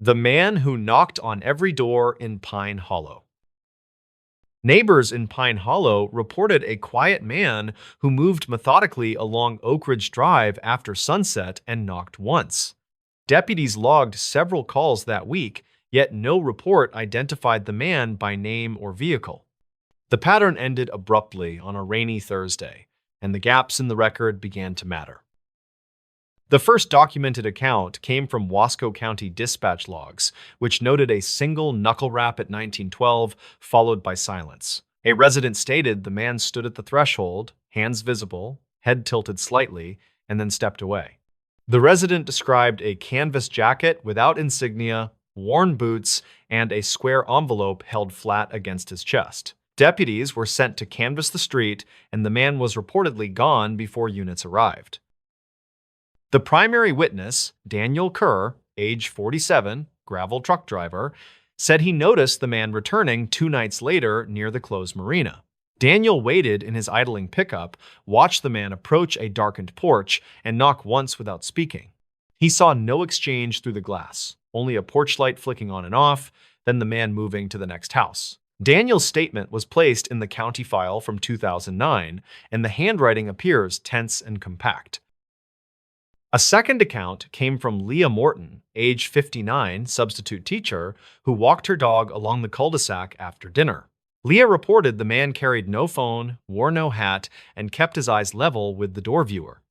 The man who knocked on every door in Pine Hollow. Neighbors in Pine Hollow reported a quiet man who moved methodically along Oak Ridge Drive after sunset and knocked once. Deputies logged several calls that week, yet no report identified the man by name or vehicle. The pattern ended abruptly on a rainy Thursday, and the gaps in the record began to matter. The first documented account came from Wasco County dispatch logs, which noted a single knuckle rap at 1912, followed by silence. A resident stated the man stood at the threshold, hands visible, head tilted slightly, and then stepped away. The resident described a canvas jacket without insignia, worn boots, and a square envelope held flat against his chest. Deputies were sent to canvass the street, and the man was reportedly gone before units arrived. The primary witness, Daniel Kerr, age 47, gravel truck driver, said he noticed the man returning 2 nights later near the closed marina. Daniel waited in his idling pickup, watched the man approach a darkened porch, and knock once without speaking. He saw no exchange through the glass, only a porch light flicking on and off, then the man moving to the next house. Daniel's statement was placed in the county file from 2009, and the handwriting appears tense and compact. A second account came from Leah Morton, age 59, substitute teacher, who walked her dog along the cul-de-sac after dinner. Leah reported the man carried no phone, wore no hat, and kept his eyes level with the door viewer.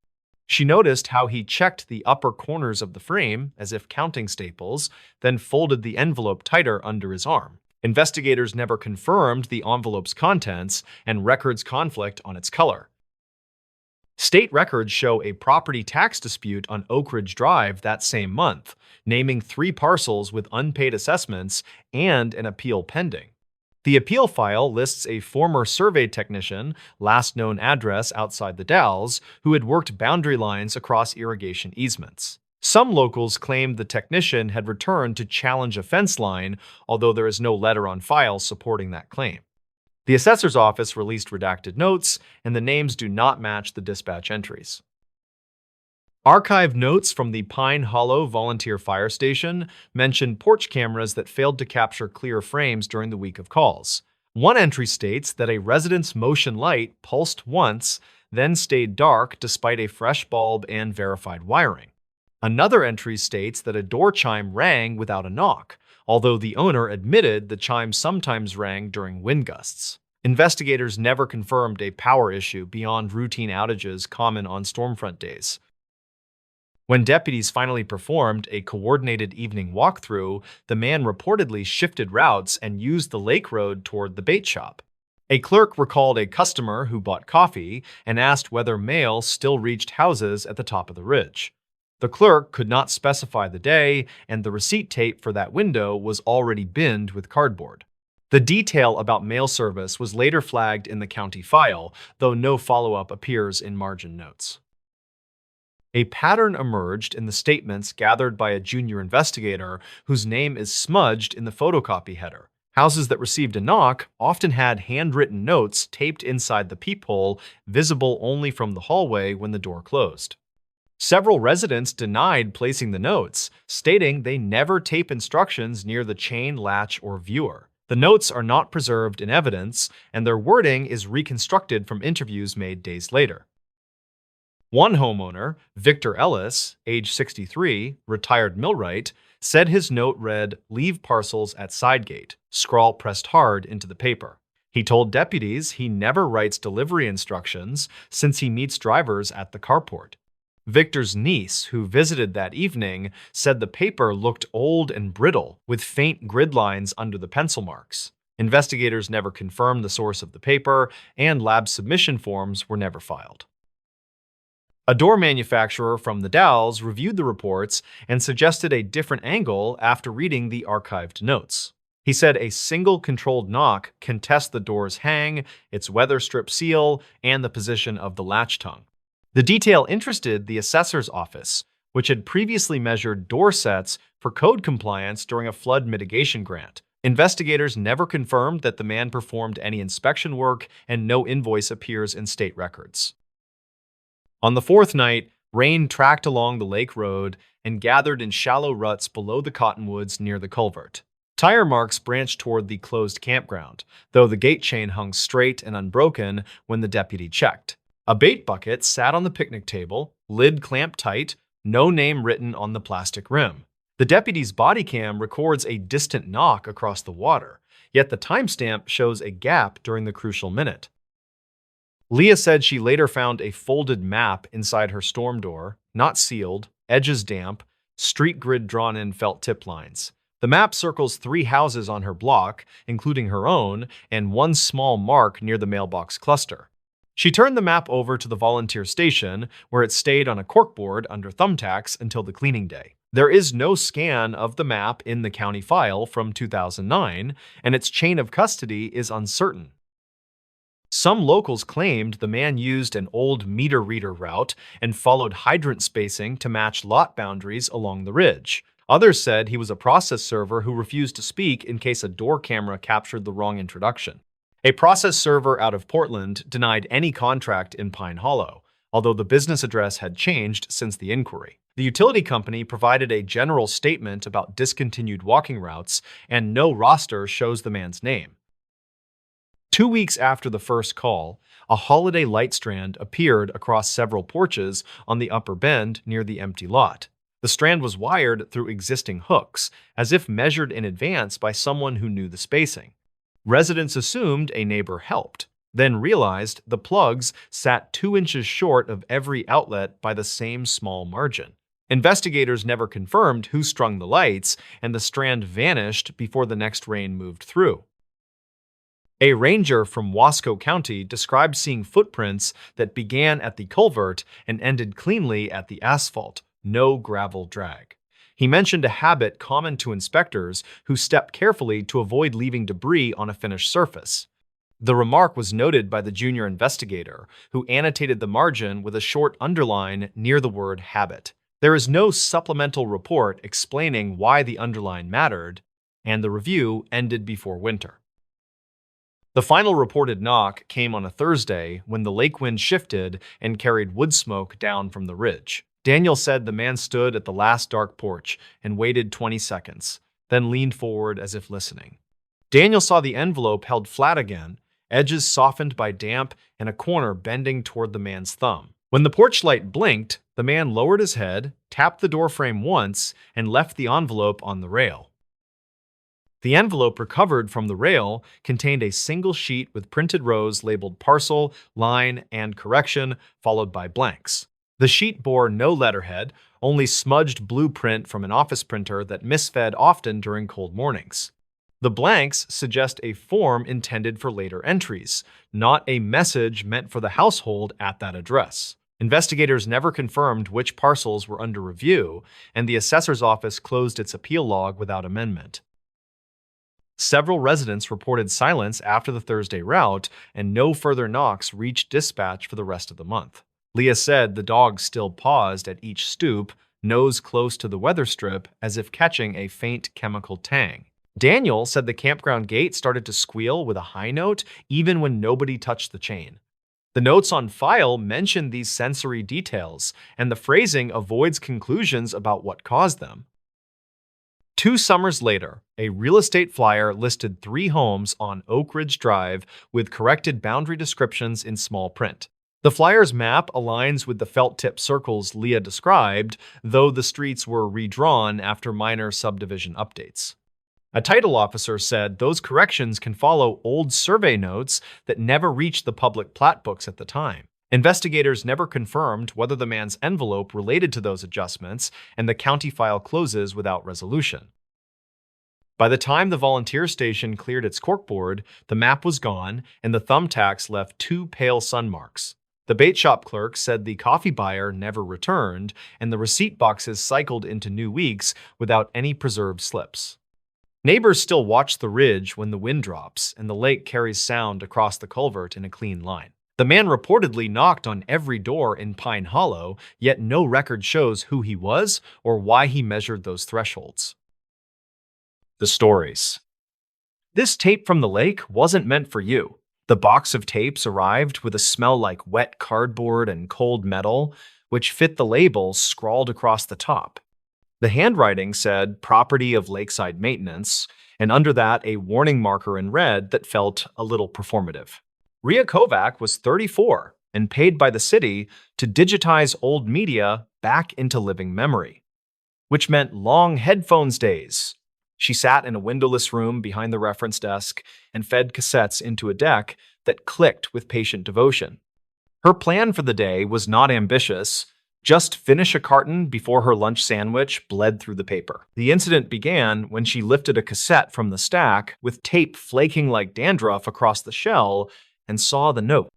She noticed how he checked the upper corners of the frame as if counting staples, then folded the envelope tighter under his arm. Investigators never confirmed the envelope's contents, and records conflict on its color. State records show a property tax dispute on Oak Ridge Drive that same month, naming 3 parcels with unpaid assessments and an appeal pending. The appeal file lists a former survey technician, last known address outside the Dalles, who had worked boundary lines across irrigation easements. Some locals claimed the technician had returned to challenge a fence line, although there is no letter on file supporting that claim. The assessor's office released redacted notes, and the names do not match the dispatch entries. Archived notes from the Pine Hollow Volunteer Fire Station mention porch cameras that failed to capture clear frames during the week of calls. One entry states that a resident's motion light pulsed once, then stayed dark despite a fresh bulb and verified wiring. Another entry states that a door chime rang without a knock, although the owner admitted the chime sometimes rang during wind gusts. Investigators never confirmed a power issue beyond routine outages common on stormfront days. When deputies finally performed a coordinated evening walkthrough, the man reportedly shifted routes and used the lake road toward the bait shop. A clerk recalled a customer who bought coffee and asked whether mail still reached houses at the top of the ridge. The clerk could not specify the day, and the receipt tape for that window was already binned with cardboard. The detail about mail service was later flagged in the county file, though no follow-up appears in margin notes. A pattern emerged in the statements gathered by a junior investigator whose name is smudged in the photocopy header. Houses that received a knock often had handwritten notes taped inside the peephole, visible only from the hallway when the door closed. Several residents denied placing the notes, stating they never tape instructions near the chain, latch, or viewer. The notes are not preserved in evidence, and their wording is reconstructed from interviews made days later. One homeowner, Victor Ellis, age 63, retired millwright, said his note read, "Leave parcels at side gate," scrawl pressed hard into the paper. He told deputies he never writes delivery instructions since he meets drivers at the carport. Victor's niece, who visited that evening, said the paper looked old and brittle, with faint grid lines under the pencil marks. Investigators never confirmed the source of the paper, and lab submission forms were never filed. A door manufacturer from the Dalles reviewed the reports and suggested a different angle after reading the archived notes. He said a single controlled knock can test the door's hang, its weather strip seal, and the position of the latch tongue. The detail interested the assessor's office, which had previously measured door sets for code compliance during a flood mitigation grant. Investigators never confirmed that the man performed any inspection work, and no invoice appears in state records. On the 4th night, rain tracked along the lake road, and gathered in shallow ruts below the cottonwoods near the culvert. Tire marks branched toward the closed campground, though the gate chain hung straight and unbroken when the deputy checked. A bait bucket sat on the picnic table, lid clamped tight, no name written on the plastic rim. The deputy's body cam records a distant knock across the water, yet the timestamp shows a gap during the crucial minute. Leah said she later found a folded map inside her storm door, not sealed, edges damp, street grid drawn in felt tip lines. The map circles 3 houses on her block, including her own, and one small mark near the mailbox cluster. She turned the map over to the volunteer station, where it stayed on a corkboard under thumbtacks until the cleaning day. There is no scan of the map in the county file from 2009, and its chain of custody is uncertain. Some locals claimed the man used an old meter reader route and followed hydrant spacing to match lot boundaries along the ridge. Others said he was a process server who refused to speak in case a door camera captured the wrong introduction. A process server out of Portland denied any contract in Pine Hollow, although the business address had changed since the inquiry. The utility company provided a general statement about discontinued walking routes, and no roster shows the man's name. 2 weeks after the first call, a holiday light strand appeared across several porches on the upper bend near the empty lot. The strand was wired through existing hooks, as if measured in advance by someone who knew the spacing. Residents assumed a neighbor helped, then realized the plugs sat 2 inches short of every outlet by the same small margin. Investigators never confirmed who strung the lights, and the strand vanished before the next rain moved through. A ranger from Wasco County described seeing footprints that began at the culvert and ended cleanly at the asphalt, no gravel drag. He mentioned a habit common to inspectors who step carefully to avoid leaving debris on a finished surface. The remark was noted by the junior investigator, who annotated the margin with a short underline near the word habit. There is no supplemental report explaining why the underline mattered, and the review ended before winter. The final reported knock came on a Thursday when the lake wind shifted and carried wood smoke down from the ridge. Daniel said the man stood at the last dark porch and waited 20 seconds, then leaned forward as if listening. Daniel saw the envelope held flat again, edges softened by damp and a corner bending toward the man's thumb. When the porch light blinked, the man lowered his head, tapped the doorframe once, and left the envelope on the rail. The envelope recovered from the rail contained a single sheet with printed rows labeled parcel, line, and correction, followed by blanks. The sheet bore no letterhead, only smudged blueprint from an office printer that misfed often during cold mornings. The blanks suggest a form intended for later entries, not a message meant for the household at that address. Investigators never confirmed which parcels were under review, and the assessor's office closed its appeal log without amendment. Several residents reported silence after the Thursday route, and no further knocks reached dispatch for the rest of the month. Leah said the dog still paused at each stoop, nose close to the weather strip, as if catching a faint chemical tang. Daniel said the campground gate started to squeal with a high note even when nobody touched the chain. The notes on file mention these sensory details, and the phrasing avoids conclusions about what caused them. 2 summers later, a real estate flyer listed 3 homes on Oak Ridge Drive with corrected boundary descriptions in small print. The flyer's map aligns with the felt-tip circles Leah described, though the streets were redrawn after minor subdivision updates. A title officer said those corrections can follow old survey notes that never reached the public plat books at the time. Investigators never confirmed whether the man's envelope related to those adjustments, and the county file closes without resolution. By the time the volunteer station cleared its corkboard, the map was gone, and the thumbtacks left 2 pale sun marks. The bait shop clerk said the coffee buyer never returned, and the receipt boxes cycled into new weeks without any preserved slips. Neighbors still watch the ridge when the wind drops and the lake carries sound across the culvert in a clean line. The man reportedly knocked on every door in Pine Hollow, yet no record shows who he was or why he measured those thresholds. The stories. This tape from the lake wasn't meant for you. The box of tapes arrived with a smell like wet cardboard and cold metal, which fit the labels scrawled across the top. The handwriting said property of lakeside maintenance, and under that, a warning marker in red that felt a little performative. Ria Kovac was 34 and paid by the city to digitize old media back into living memory, which meant long headphones days. She sat in a windowless room behind the reference desk and fed cassettes into a deck that clicked with patient devotion. Her plan for the day was not ambitious, just finish a carton before her lunch sandwich bled through the paper. The incident began when she lifted a cassette from the stack with tape flaking like dandruff across the shell and saw the note.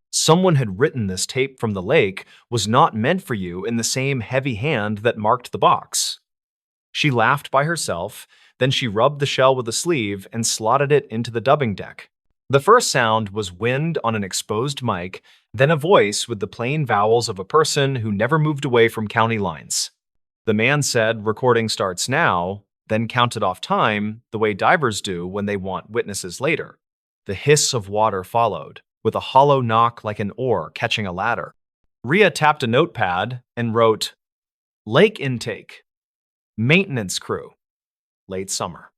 Someone had written this tape from the lake was not meant for you in the same heavy hand that marked the box. She laughed by herself, then she rubbed the shell with a sleeve and slotted it into the dubbing deck. The first sound was wind on an exposed mic, then a voice with the plain vowels of a person who never moved away from county lines. The man said, "Recording starts now," then counted off time the way divers do when they want witnesses later. The hiss of water followed, with a hollow knock like an oar catching a ladder. Ria tapped a notepad and wrote, "Lake intake, maintenance crew, late summer."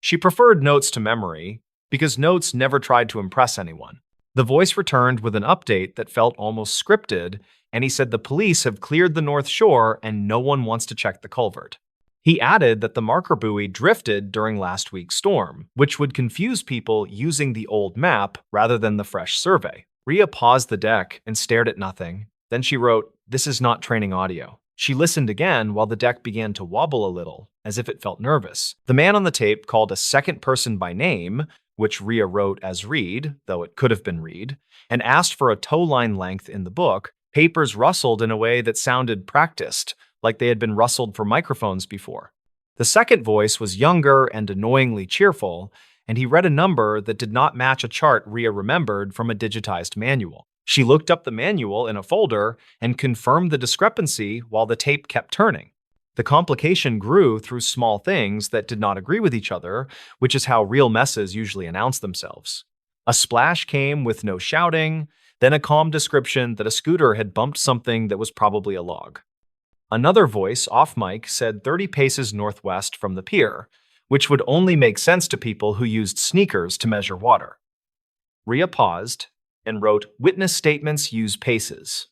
She preferred notes to memory because notes never tried to impress anyone. The voice returned with an update that felt almost scripted, and he said the police have cleared the North Shore and no one wants to check the culvert. He added that the marker buoy drifted during last week's storm, which would confuse people using the old map rather than the fresh survey. Ria paused the deck and stared at nothing. Then she wrote, "This is not training audio." She listened again while the deck began to wobble a little, as if it felt nervous. The man on the tape called a second person by name, which Ria wrote as Reed, though it could have been Reed, and asked for a tow line length in the book. Papers rustled in a way that sounded practiced, like they had been rustled for microphones before. The second voice was younger and annoyingly cheerful, and he read a number that did not match a chart Ria remembered from a digitized manual. She looked up the manual in a folder and confirmed the discrepancy while the tape kept turning. The complication grew through small things that did not agree with each other, which is how real messes usually announce themselves. A splash came with no shouting, then a calm description that a scooter had bumped something that was probably a log. Another voice, off mic, said 30 paces northwest from the pier, which would only make sense to people who used sneakers to measure water. Ria paused and wrote, "Witness statements use paces.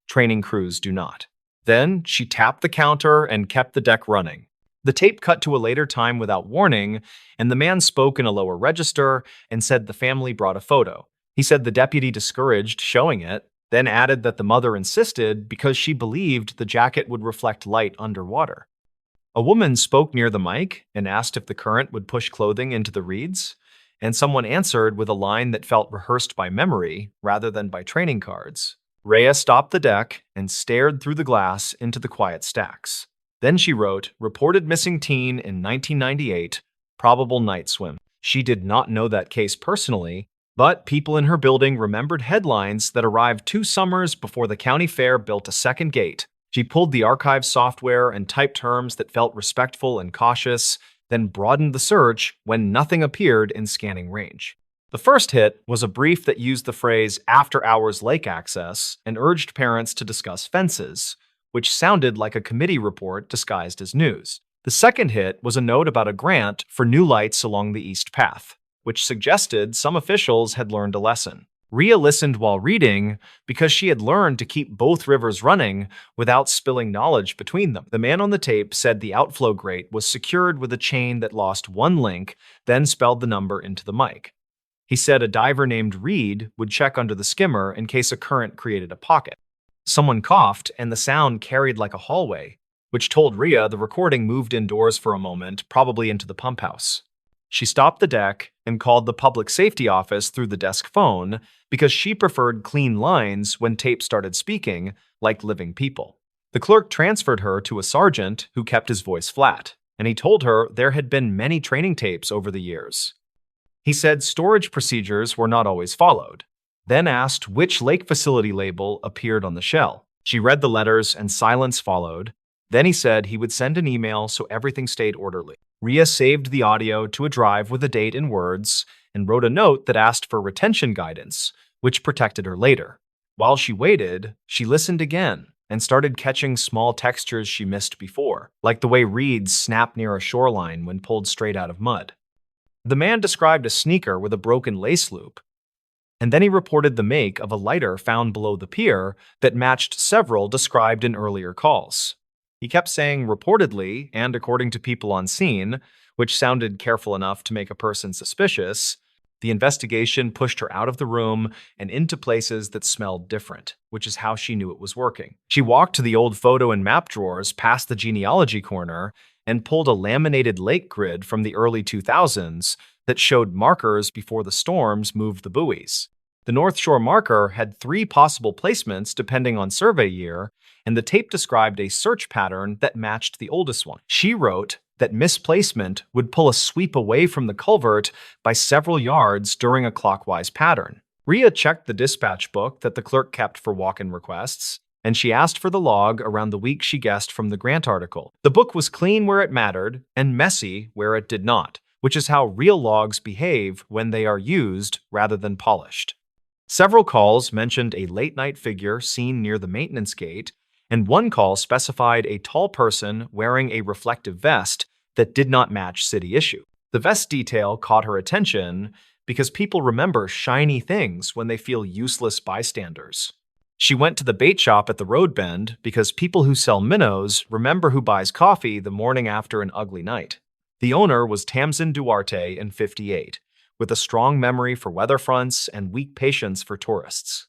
Training crews do not." Then she tapped the counter and kept the deck running. The tape cut to a later time without warning, and the man spoke in a lower register and said the family brought a photo. He said the deputy discouraged showing it, then added that the mother insisted because she believed the jacket would reflect light underwater. A woman spoke near the mic and asked if the current would push clothing into the reeds, and someone answered with a line that felt rehearsed by memory rather than by training cards. Rhea stopped the deck and stared through the glass into the quiet stacks. Then she wrote, "Reported missing teen in 1998, probable night swim." She did not know that case personally, but people in her building remembered headlines that arrived 2 summers before the county fair built a second gate. She pulled the archive software and typed terms that felt respectful and cautious, then broadened the search when nothing appeared in scanning range. The first hit was a brief that used the phrase after-hours lake access and urged parents to discuss fences, which sounded like a committee report disguised as news. The second hit was a note about a grant for new lights along the East Path, which suggested some officials had learned a lesson. Ria listened while reading because she had learned to keep both rivers running without spilling knowledge between them. The man on the tape said the outflow grate was secured with a chain that lost one link, then spelled the number into the mic. He said a diver named Reed would check under the skimmer in case a current created a pocket. Someone coughed, and the sound carried like a hallway, which told Ria the recording moved indoors for a moment, probably into the pump house. She stopped the deck and called the public safety office through the desk phone because she preferred clean lines when tape started speaking like living people. The clerk transferred her to a sergeant who kept his voice flat, and he told her there had been many training tapes over the years. He said storage procedures were not always followed, then asked which lake facility label appeared on the shell. She read the letters and silence followed. Then he said he would send an email so everything stayed orderly. Ria saved the audio to a drive with a date and words and wrote a note that asked for retention guidance, which protected her later. While she waited, she listened again, and started catching small textures she missed before, like the way reeds snap near a shoreline when pulled straight out of mud. The man described a sneaker with a broken lace loop, and then he reported the make of a lighter found below the pier that matched several described in earlier calls. He kept saying reportedly and according to people on scene, which sounded careful enough to make a person suspicious. The investigation pushed her out of the room and into places that smelled different, which is how she knew it was working. She walked to the old photo and map drawers past the genealogy corner and pulled a laminated lake grid from the early 2000s that showed markers before the storms moved the buoys. The North Shore marker had 3 possible placements depending on survey year, and the tape described a search pattern that matched the oldest one. She wrote that misplacement would pull a sweep away from the culvert by several yards during a clockwise pattern. Rhea checked the dispatch book that the clerk kept for walk-in requests, and she asked for the log around the week she guessed from the grant article. The book was clean where it mattered and messy where it did not, which is how real logs behave when they are used rather than polished. Several calls mentioned a late-night figure seen near the maintenance gate, and one call specified a tall person wearing a reflective vest that did not match city issue. The vest detail caught her attention because people remember shiny things when they feel useless bystanders. She went to the bait shop at the road bend because people who sell minnows remember who buys coffee the morning after an ugly night. The owner was Tamsin Duarte in 58, with a strong memory for weather fronts and weak patience for tourists.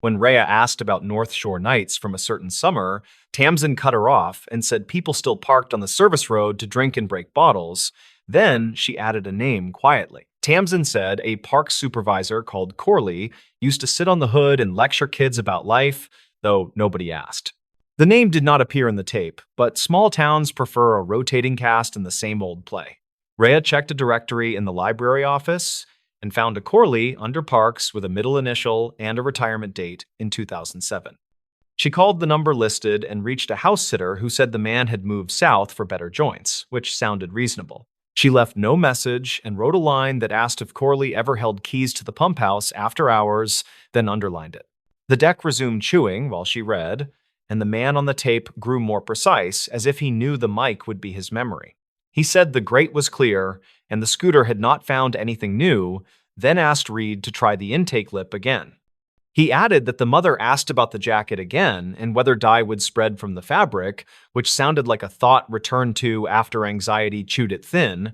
When Rhea asked about North Shore nights from a certain summer, Tamsin cut her off and said people still parked on the service road to drink and break bottles. Then she added a name quietly. Tamsin said a park supervisor called Corley used to sit on the hood and lecture kids about life, though nobody asked. The name did not appear in the tape, but small towns prefer a rotating cast in the same old play. Rhea checked a directory in the library office and found a Corley under Parks with a middle initial and a retirement date in 2007. She called the number listed and reached a house sitter who said the man had moved south for better joints, which sounded reasonable. She left no message and wrote a line that asked if Corley ever held keys to the pump house after hours, then underlined it. The deck resumed chewing while she read, and the man on the tape grew more precise, as if he knew the mic would be his memory. He said the grate was clear and the scooter had not found anything new, then asked Reed to try the intake lip again. He added that the mother asked about the jacket again and whether dye would spread from the fabric, which sounded like a thought returned to after anxiety chewed it thin.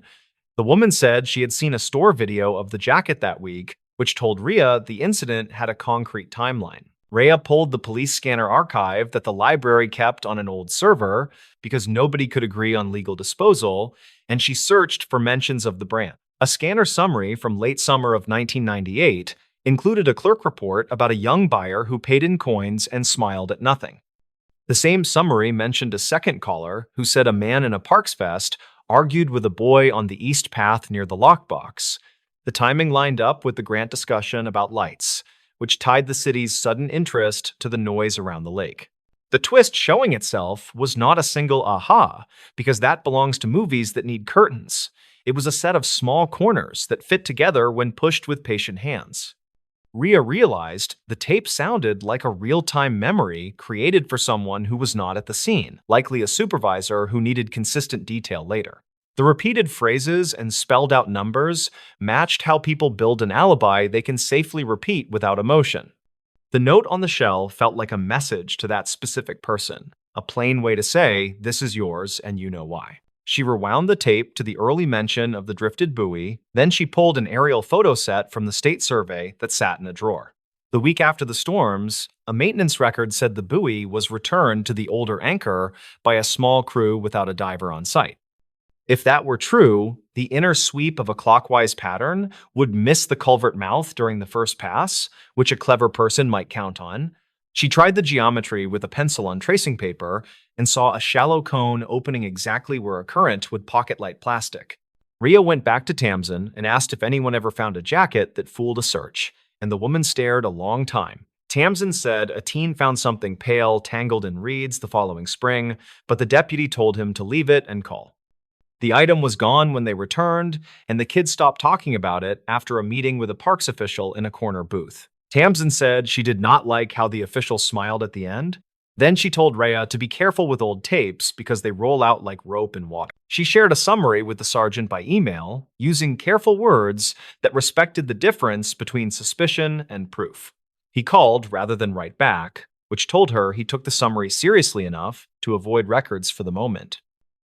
The woman said she had seen a store video of the jacket that week, which told Rhea the incident had a concrete timeline. Rhea pulled the police scanner archive that the library kept on an old server because nobody could agree on legal disposal, and she searched for mentions of the brand. A scanner summary from late summer of 1998 included a clerk report about a young buyer who paid in coins and smiled at nothing. The same summary mentioned a second caller who said a man in a Parks vest argued with a boy on the east path near the lockbox. The timing lined up with the grant discussion about lights, which tied the city's sudden interest to the noise around the lake. The twist showing itself was not a single aha, because that belongs to movies that need curtains. It was a set of small corners that fit together when pushed with patient hands. Rhea realized the tape sounded like a real-time memory created for someone who was not at the scene, likely a supervisor who needed consistent detail later. The repeated phrases and spelled-out numbers matched how people build an alibi they can safely repeat without emotion. The note on the shell felt like a message to that specific person, a plain way to say, "This is yours and you know why." She rewound the tape to the early mention of the drifted buoy, then she pulled an aerial photo set from the state survey that sat in a drawer. The week after the storms, a maintenance record said the buoy was returned to the older anchor by a small crew without a diver on site. If that were true, the inner sweep of a clockwise pattern would miss the culvert mouth during the first pass, which a clever person might count on. She tried the geometry with a pencil on tracing paper and saw a shallow cone opening exactly where a current would pocket light plastic. Rhea went back to Tamsin and asked if anyone ever found a jacket that fooled a search, and the woman stared a long time. Tamsin said a teen found something pale tangled in reeds the following spring, but the deputy told him to leave it and call. The item was gone when they returned, and the kids stopped talking about it after a meeting with a parks official in a corner booth. Tamsin said she did not like how the official smiled at the end. Then she told Rhea to be careful with old tapes because they roll out like rope in water. She shared a summary with the sergeant by email, using careful words that respected the difference between suspicion and proof. He called rather than write back, which told her he took the summary seriously enough to avoid records for the moment.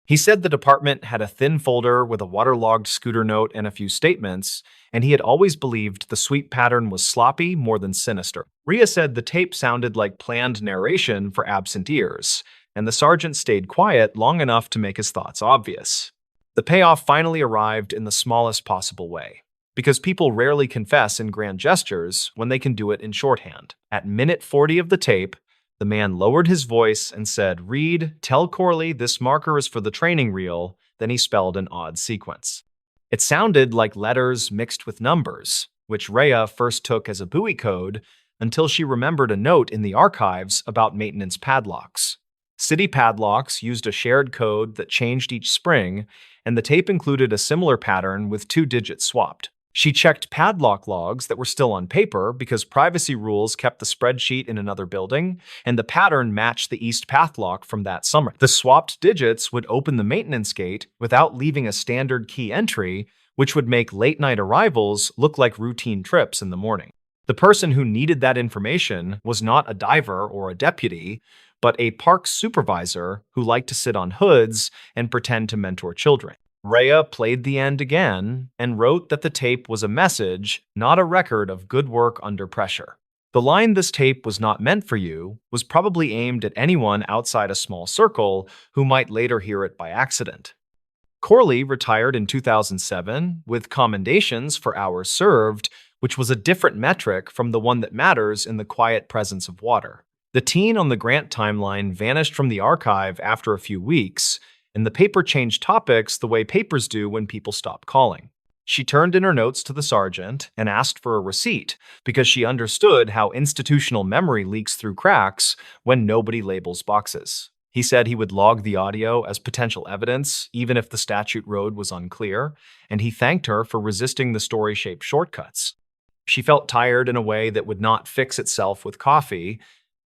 He said the department had a thin folder with a waterlogged scooter note and a few statements, and he had always believed the sweep pattern was sloppy more than sinister. Rhea said the tape sounded like planned narration for absent ears, and the sergeant stayed quiet long enough to make his thoughts obvious. The payoff finally arrived in the smallest possible way, because people rarely confess in grand gestures when they can do it in shorthand. At minute 40 of the tape, the man lowered his voice and said, "Reed, tell Corley this marker is for the training reel." Then he spelled an odd sequence. It sounded like letters mixed with numbers, which Rhea first took as a buoy code until she remembered a note in the archives about maintenance padlocks. City padlocks used a shared code that changed each spring, and the tape included a similar pattern with 2 digits swapped. She checked padlock logs that were still on paper because privacy rules kept the spreadsheet in another building, and the pattern matched the East Pathlock from that summer. The swapped digits would open the maintenance gate without leaving a standard key entry, which would make late-night arrivals look like routine trips in the morning. The person who needed that information was not a diver or a deputy, but a parks supervisor who liked to sit on hoods and pretend to mentor children. Rhea played the end again and wrote that the tape was a message, not a record of good work under pressure. The line "this tape was not meant for you" was probably aimed at anyone outside a small circle who might later hear it by accident. Corley retired in 2007 with commendations for hours served, which was a different metric from the one that matters in the quiet presence of water. The teen on the Grant timeline vanished from the archive after a few weeks, and the paper changed topics the way papers do when people stop calling. She turned in her notes to the sergeant and asked for a receipt because she understood how institutional memory leaks through cracks when nobody labels boxes. He said he would log the audio as potential evidence, even if the statute road was unclear, and he thanked her for resisting the story-shaped shortcuts. She felt tired in a way that would not fix itself with coffee,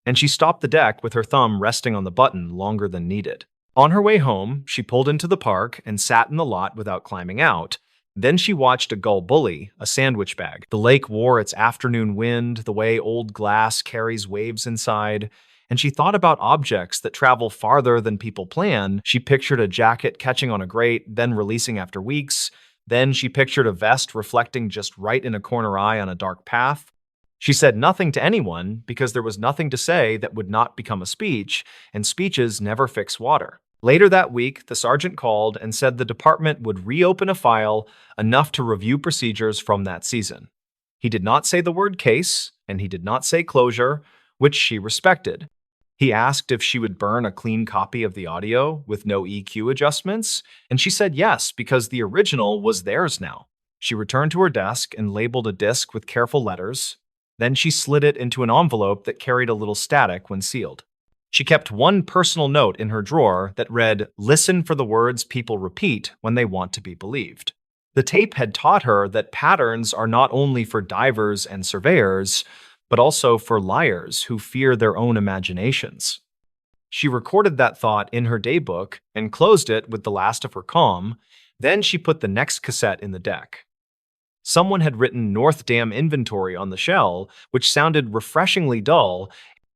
and she stopped the deck with her thumb resting on the button longer than needed. On her way home, she pulled into the park and sat in the lot without climbing out. Then she watched a gull bully a sandwich bag. The lake wore its afternoon wind, the way old glass carries waves inside, and she thought about objects that travel farther than people plan. She pictured a jacket catching on a grate, then releasing after weeks. Then she pictured a vest reflecting just right in a corner eye on a dark path. She said nothing to anyone because there was nothing to say that would not become a speech, and speeches never fix water. Later that week, the sergeant called and said the department would reopen a file enough to review procedures from that season. He did not say the word case, and he did not say closure, which she respected. He asked if she would burn a clean copy of the audio with no EQ adjustments, and she said yes because the original was theirs now. She returned to her desk and labeled a disc with careful letters. Then she slid it into an envelope that carried a little static when sealed. She kept one personal note in her drawer that read, "Listen for the words people repeat when they want to be believed." The tape had taught her that patterns are not only for divers and surveyors, but also for liars who fear their own imaginations. She recorded that thought in her daybook and closed it with the last of her calm. Then she put the next cassette in the deck. Someone had written North Dam Inventory on the shell, which sounded refreshingly dull.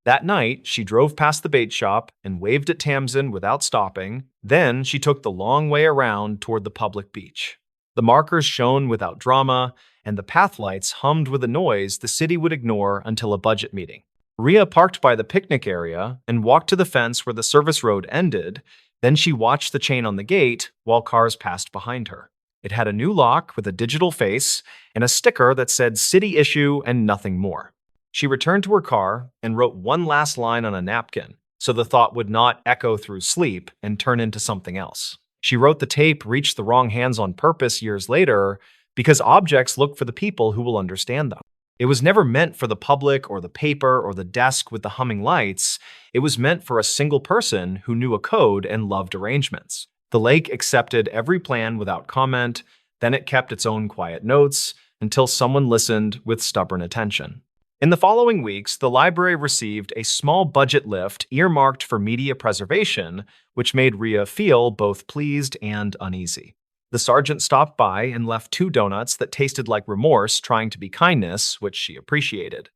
That night, she drove past the bait shop and waved at Tamsin without stopping. Then she took the long way around toward the public beach. The markers shone without drama, and the path lights hummed with a noise the city would ignore until a budget meeting. Rhea parked by the picnic area and walked to the fence where the service road ended. Then she watched the chain on the gate while cars passed behind her. It had a new lock with a digital face and a sticker that said "City Issue" and nothing more. She returned to her car and wrote one last line on a napkin, so the thought would not echo through sleep and turn into something else. She wrote the tape reached the wrong hands on purpose years later because objects look for the people who will understand them. It was never meant for the public or the paper or the desk with the humming lights. It was meant for a single person who knew a code and loved arrangements. The lake accepted every plan without comment. Then it kept its own quiet notes until someone listened with stubborn attention. In the following weeks, the library received a small budget lift earmarked for media preservation, which made Rhea feel both pleased and uneasy. The sergeant stopped by and left 2 donuts that tasted like remorse trying to be kindness, which she appreciated.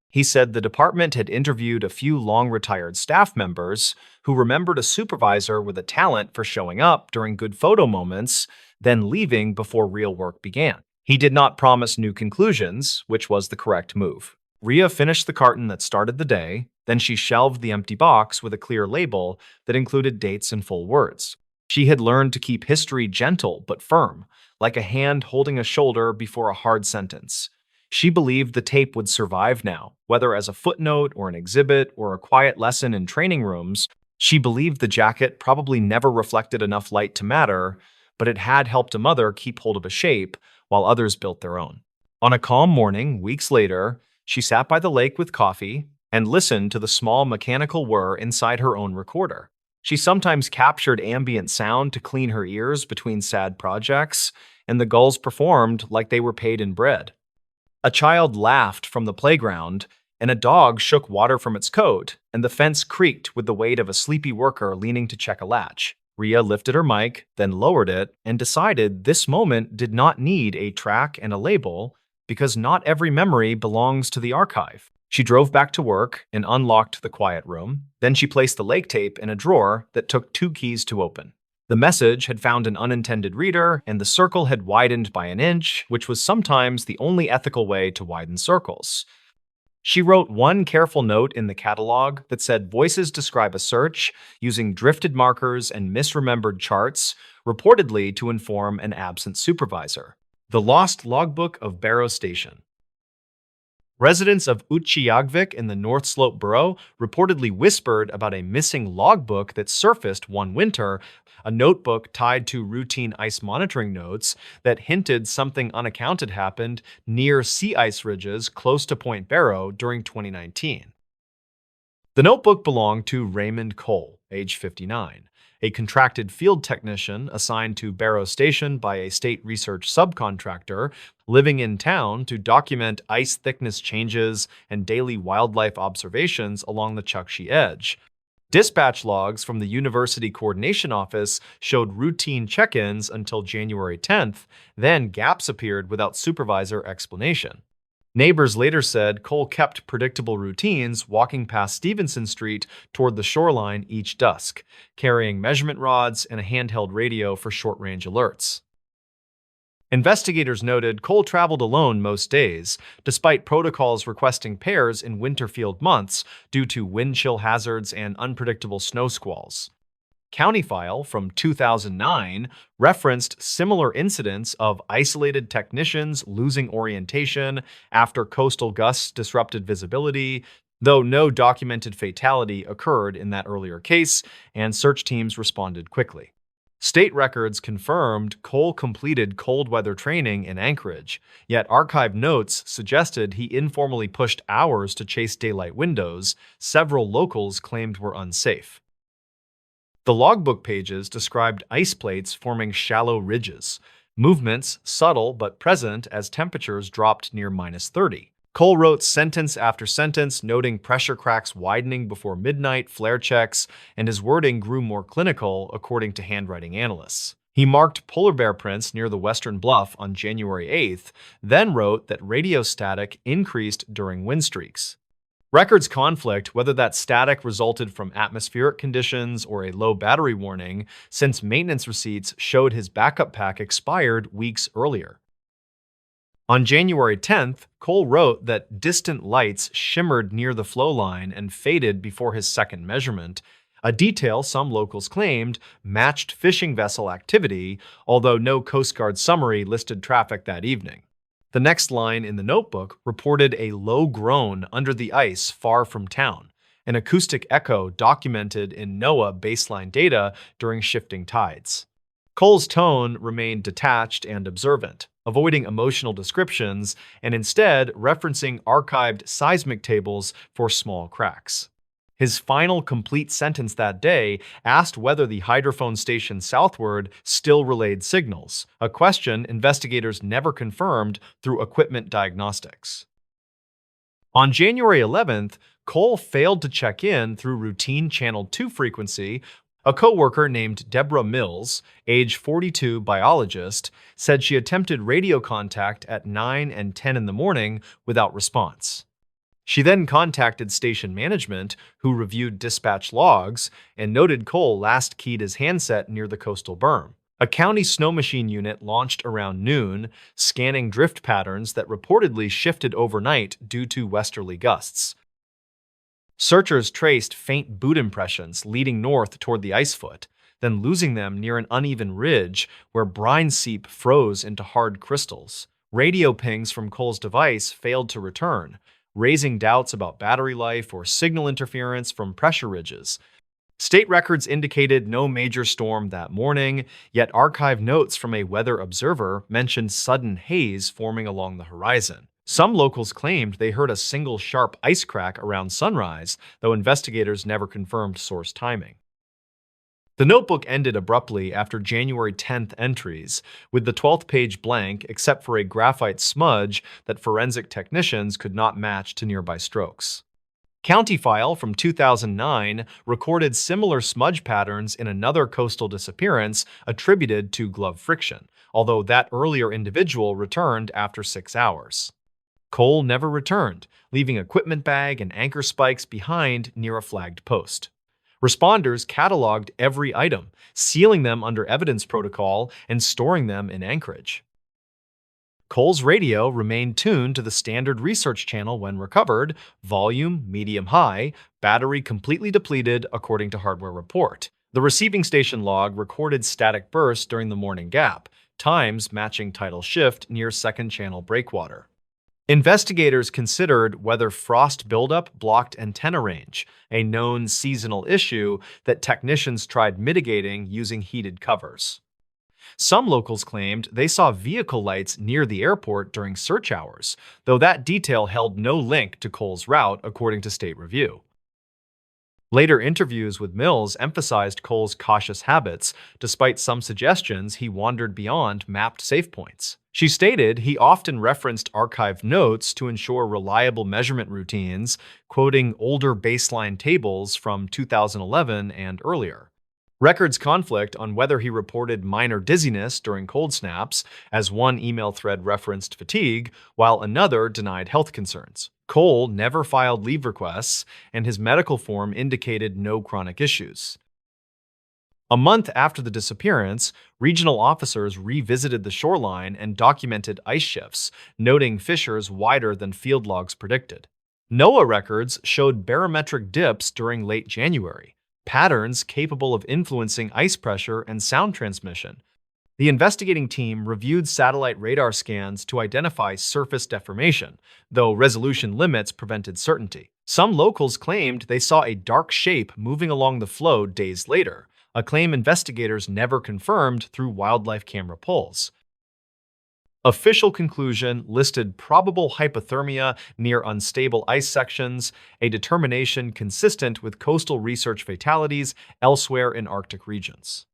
He said the department had interviewed a few long-retired staff members who remembered a supervisor with a talent for showing up during good photo moments, then leaving before real work began. He did not promise new conclusions, which was the correct move. Rhea finished the carton that started the day, then she shelved the empty box with a clear label that included dates and full words. She had learned to keep history gentle but firm, like a hand holding a shoulder before a hard sentence. She believed the tape would survive now, whether as a footnote or an exhibit or a quiet lesson in training rooms. She believed the jacket probably never reflected enough light to matter, but it had helped a mother keep hold of a shape while others built their own. On a calm morning, weeks later, she sat by the lake with coffee and listened to the small mechanical whir inside her own recorder. She sometimes captured ambient sound to clean her ears between sad projects, and the gulls performed like they were paid in bread. A child laughed from the playground, and a dog shook water from its coat, and the fence creaked with the weight of a sleepy worker leaning to check a latch. Rhea lifted her mic, then lowered it, and decided this moment did not need a track and a label because not every memory belongs to the archive. She drove back to work and unlocked the quiet room. Then she placed the lake tape in a drawer that took 2 keys to open. The message had found an unintended reader, and the circle had widened by an inch, which was sometimes the only ethical way to widen circles. She wrote one careful note in the catalog that said voices describe a search using drifted markers and misremembered charts, reportedly to inform an absent supervisor. The Lost Logbook of Barrow Station. Residents of Utqiagvik in the North Slope Borough reportedly whispered about a missing logbook that surfaced one winter, a notebook tied to routine ice monitoring notes that hinted something unaccounted happened near sea ice ridges close to Point Barrow during 2019. The notebook belonged to Raymond Cole, age 59, a contracted field technician assigned to Barrow Station by a state research subcontractor living in town to document ice thickness changes and daily wildlife observations along the Chukchi Edge. Dispatch logs from the University Coordination Office showed routine check-ins until January 10th, then gaps appeared without supervisor explanation. Neighbors later said Cole kept predictable routines walking past Stevenson Street toward the shoreline each dusk, carrying measurement rods and a handheld radio for short-range alerts. Investigators noted Cole traveled alone most days, despite protocols requesting pairs in winter-field months due to wind chill hazards and unpredictable snow squalls. County File from 2009 referenced similar incidents of isolated technicians losing orientation after coastal gusts disrupted visibility, though no documented fatality occurred in that earlier case, and search teams responded quickly. State records confirmed Cole completed cold weather training in Anchorage, yet archive notes suggested he informally pushed hours to chase daylight windows several locals claimed were unsafe. The logbook pages described ice plates forming shallow ridges, movements subtle but present as temperatures dropped near -30. Cole wrote sentence after sentence, noting pressure cracks widening before midnight flare checks, and his wording grew more clinical, according to handwriting analysts. He marked polar bear prints near the western bluff on January 8th, then wrote that radio static increased during wind streaks. Records conflict whether that static resulted from atmospheric conditions or a low battery warning, since maintenance receipts showed his backup pack expired weeks earlier. On January 10th, Cole wrote that distant lights shimmered near the flow line and faded before his second measurement, a detail some locals claimed matched fishing vessel activity, although no Coast Guard summary listed traffic that evening. The next line in the notebook reported a low groan under the ice far from town, an acoustic echo documented in NOAA baseline data during shifting tides. Cole's tone remained detached and observant, avoiding emotional descriptions and instead referencing archived seismic tables for small cracks. His final complete sentence that day asked whether the hydrophone station southward still relayed signals, a question investigators never confirmed through equipment diagnostics. On January 11th, Cole failed to check in through routine Channel 2 frequency. A coworker named Deborah Mills, age 42 biologist, said she attempted radio contact at 9 and 10 in the morning without response. She then contacted station management, who reviewed dispatch logs and noted Cole last keyed his handset near the coastal berm. A county snow machine unit launched around noon, scanning drift patterns that reportedly shifted overnight due to westerly gusts. Searchers traced faint boot impressions leading north toward the ice foot, then losing them near an uneven ridge where brine seep froze into hard crystals. Radio pings from Cole's device failed to return, raising doubts about battery life or signal interference from pressure ridges. State records indicated no major storm that morning, yet archived notes from a weather observer mentioned sudden haze forming along the horizon. Some locals claimed they heard a single sharp ice crack around sunrise, though investigators never confirmed source timing. The notebook ended abruptly after January 10th entries, with the 12th page blank except for a graphite smudge that forensic technicians could not match to nearby strokes. County File from 2009 recorded similar smudge patterns in another coastal disappearance attributed to glove friction, although that earlier individual returned after 6 hours. Cole never returned, leaving equipment bag and anchor spikes behind near a flagged post. Responders cataloged every item, sealing them under evidence protocol and storing them in Anchorage. Cole's radio remained tuned to the standard research channel when recovered, volume medium-high, battery completely depleted according to hardware report. The receiving station log recorded static bursts during the morning gap, times matching tidal shift near second channel breakwater. Investigators considered whether frost buildup blocked antenna range, a known seasonal issue that technicians tried mitigating using heated covers. Some locals claimed they saw vehicle lights near the airport during search hours, though that detail held no link to Cole's route, according to State Review. Later interviews with Mills emphasized Cole's cautious habits, despite some suggestions he wandered beyond mapped safe points. She stated he often referenced archived notes to ensure reliable measurement routines, quoting older baseline tables from 2011 and earlier. Records conflict on whether he reported minor dizziness during cold snaps, as one email thread referenced fatigue, while another denied health concerns. Cole never filed leave requests, and his medical form indicated no chronic issues. A month after the disappearance, regional officers revisited the shoreline and documented ice shifts, noting fissures wider than field logs predicted. NOAA records showed barometric dips during late January, patterns capable of influencing ice pressure and sound transmission. The investigating team reviewed satellite radar scans to identify surface deformation, though resolution limits prevented certainty. Some locals claimed they saw a dark shape moving along the floe days later, a claim investigators never confirmed through wildlife camera pulls. Official conclusion listed probable hypothermia near unstable ice sections, a determination consistent with coastal research fatalities elsewhere in Arctic regions.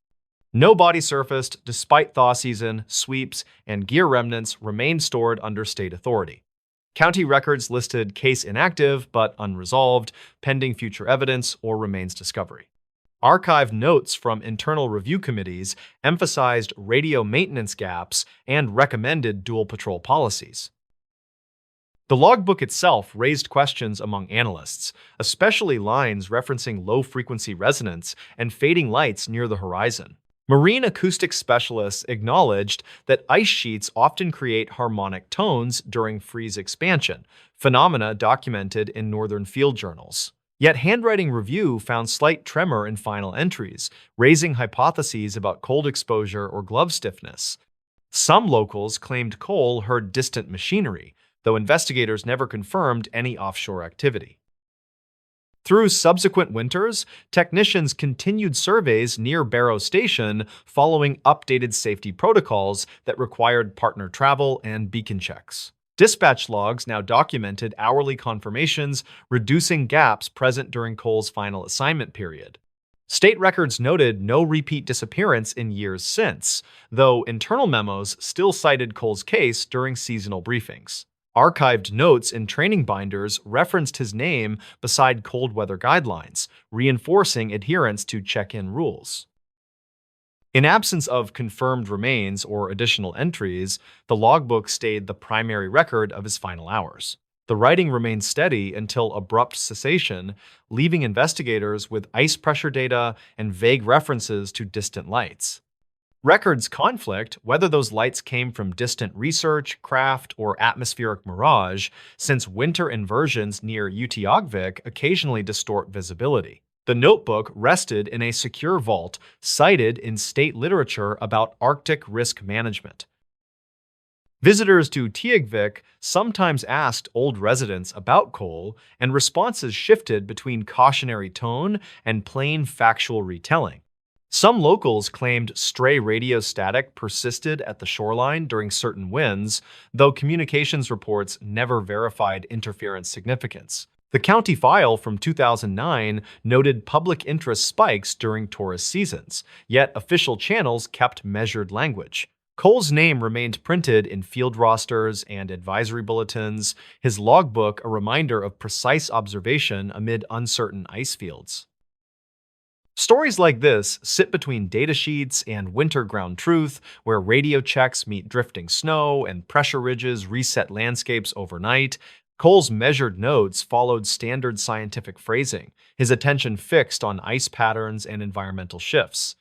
No body surfaced despite thaw season, sweeps, and gear remnants remained stored under state authority. County records listed case inactive but unresolved, pending future evidence or remains discovery. Archived notes from internal review committees emphasized radio maintenance gaps and recommended dual patrol policies. The logbook itself raised questions among analysts, especially lines referencing low-frequency resonance and fading lights near the horizon. Marine acoustics specialists acknowledged that ice sheets often create harmonic tones during freeze expansion, phenomena documented in northern field journals. Yet handwriting review found slight tremor in final entries, raising hypotheses about cold exposure or glove stiffness. Some locals claimed Cole heard distant machinery, though investigators never confirmed any offshore activity. Through subsequent winters, technicians continued surveys near Barrow Station following updated safety protocols that required partner travel and beacon checks. Dispatch logs now documented hourly confirmations, reducing gaps present during Cole's final assignment period. State records noted no repeat disappearance in years since, though internal memos still cited Cole's case during seasonal briefings. Archived notes in training binders referenced his name beside cold weather guidelines, reinforcing adherence to check-in rules. In absence of confirmed remains or additional entries, the logbook stayed the primary record of his final hours. The writing remained steady until abrupt cessation, leaving investigators with ice pressure data and vague references to distant lights. Records conflict whether those lights came from distant research, craft, or atmospheric mirage, since winter inversions near Utqiagvik occasionally distort visibility. The notebook rested in a secure vault cited in state literature about Arctic risk management. Visitors to Tiagvik sometimes asked old residents about coal, and responses shifted between cautionary tone and plain factual retelling. Some locals claimed stray radio static persisted at the shoreline during certain winds, though communications reports never verified interference significance. The county file from 2009 noted public interest spikes during tourist seasons, yet official channels kept measured language. Cole's name remained printed in field rosters and advisory bulletins, his logbook a reminder of precise observation amid uncertain ice fields. Stories like this sit between datasheets and winter ground truth, where radio checks meet drifting snow and pressure ridges reset landscapes overnight. Cole's measured notes followed standard scientific phrasing, his attention fixed on ice patterns and environmental shifts.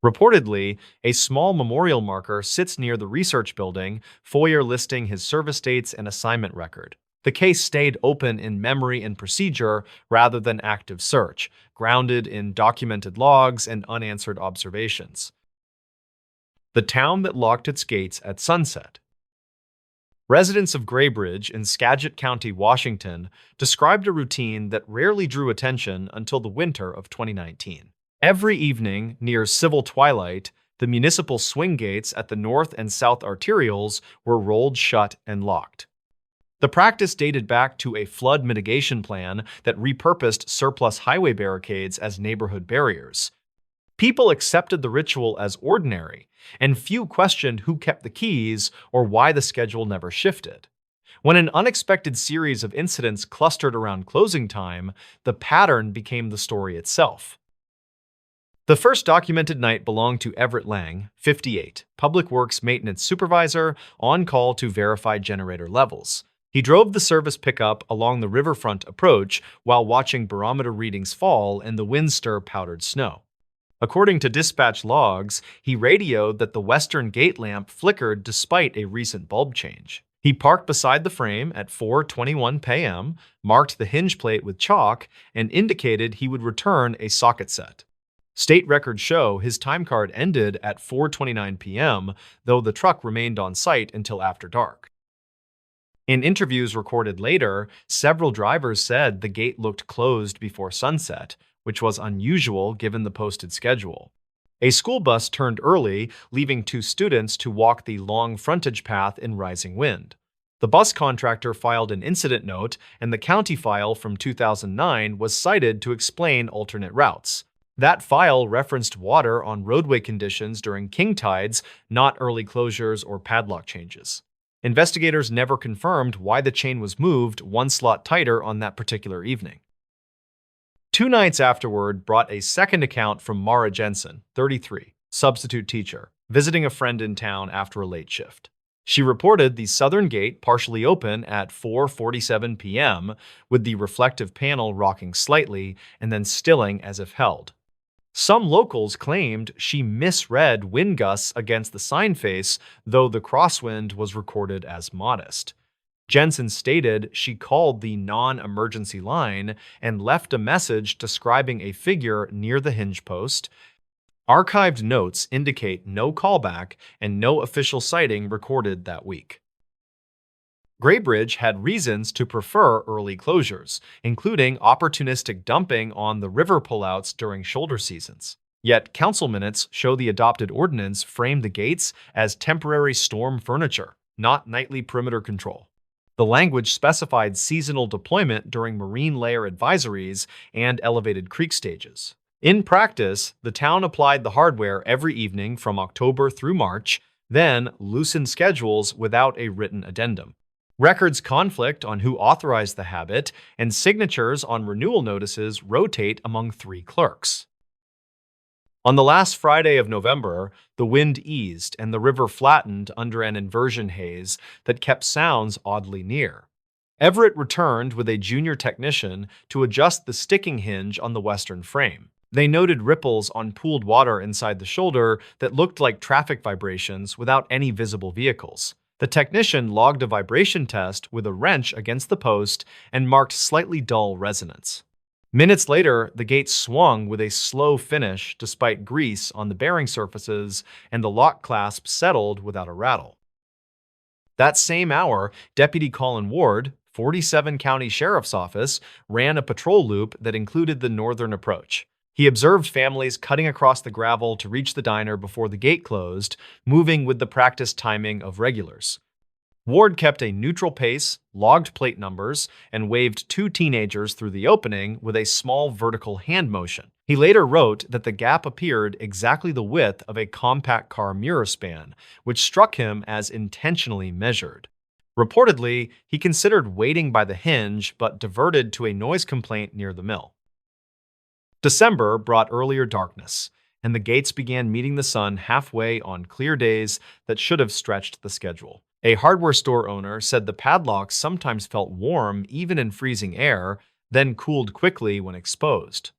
Reportedly, a small memorial marker sits near the research building, foyer listing his service dates and assignment record. The case stayed open in memory and procedure rather than active search, grounded in documented logs and unanswered observations. The town that locked its gates at sunset. Residents of Graybridge in Skagit County, Washington, described a routine that rarely drew attention until the winter of 2019. Every evening, near civil twilight, the municipal swing gates at the north and south arterials were rolled shut and locked. The practice dated back to a flood mitigation plan that repurposed surplus highway barricades as neighborhood barriers. People accepted the ritual as ordinary, and few questioned who kept the keys or why the schedule never shifted. When an unexpected series of incidents clustered around closing time, the pattern became the story itself. The first documented night belonged to Everett Lang, 58, Public Works Maintenance Supervisor, on call to verify generator levels. He drove the service pickup along the riverfront approach while watching barometer readings fall and the wind stir powdered snow. According to dispatch logs, he radioed that the western gate lamp flickered despite a recent bulb change. He parked beside the frame at 4:21 p.m., marked the hinge plate with chalk, and indicated he would return a socket set. State records show his time card ended at 4:29 p.m., though the truck remained on site until after dark. In interviews recorded later, several drivers said the gate looked closed before sunset, which was unusual given the posted schedule. A school bus turned early, leaving 2 students to walk the long frontage path in rising wind. The bus contractor filed an incident note, and the county file from 2009 was cited to explain alternate routes. That file referenced water on roadway conditions during king tides, not early closures or padlock changes. Investigators never confirmed why the chain was moved one slot tighter on that particular evening. 2 nights afterward brought a second account from Mara Jensen, 33, substitute teacher, visiting a friend in town after a late shift. She reported the southern gate partially open at 4:47 p.m., with the reflective panel rocking slightly and then stilling as if held. Some locals claimed she misread wind gusts against the sign face, though the crosswind was recorded as modest. Jensen stated she called the non-emergency line and left a message describing a figure near the hinge post. Archived notes indicate no callback and no official sighting recorded that week. Graybridge had reasons to prefer early closures, including opportunistic dumping on the river pullouts during shoulder seasons. Yet council minutes show the adopted ordinance framed the gates as temporary storm furniture, not nightly perimeter control. The language specified seasonal deployment during marine layer advisories and elevated creek stages. In practice, the town applied the hardware every evening from October through March, then loosened schedules without a written addendum. Records conflict on who authorized the habit, and signatures on renewal notices rotate among three clerks. On the last Friday of November, the wind eased and the river flattened under an inversion haze that kept sounds oddly near. Everett returned with a junior technician to adjust the sticking hinge on the western frame. They noted ripples on pooled water inside the shoulder that looked like traffic vibrations without any visible vehicles. The technician logged a vibration test with a wrench against the post and marked slightly dull resonance. Minutes later, the gate swung with a slow finish despite grease on the bearing surfaces, and the lock clasp settled without a rattle. That same hour, Deputy Colin Ward, 47 County Sheriff's Office, ran a patrol loop that included the northern approach. He observed families cutting across the gravel to reach the diner before the gate closed, moving with the practiced timing of regulars. Ward kept a neutral pace, logged plate numbers, and waved two teenagers through the opening with a small vertical hand motion. He later wrote that the gap appeared exactly the width of a compact car mirror span, which struck him as intentionally measured. Reportedly, he considered waiting by the hinge but diverted to a noise complaint near the mill. December brought earlier darkness, and the gates began meeting the sun halfway on clear days that should have stretched the schedule. A hardware store owner said the padlocks sometimes felt warm even in freezing air, then cooled quickly when exposed.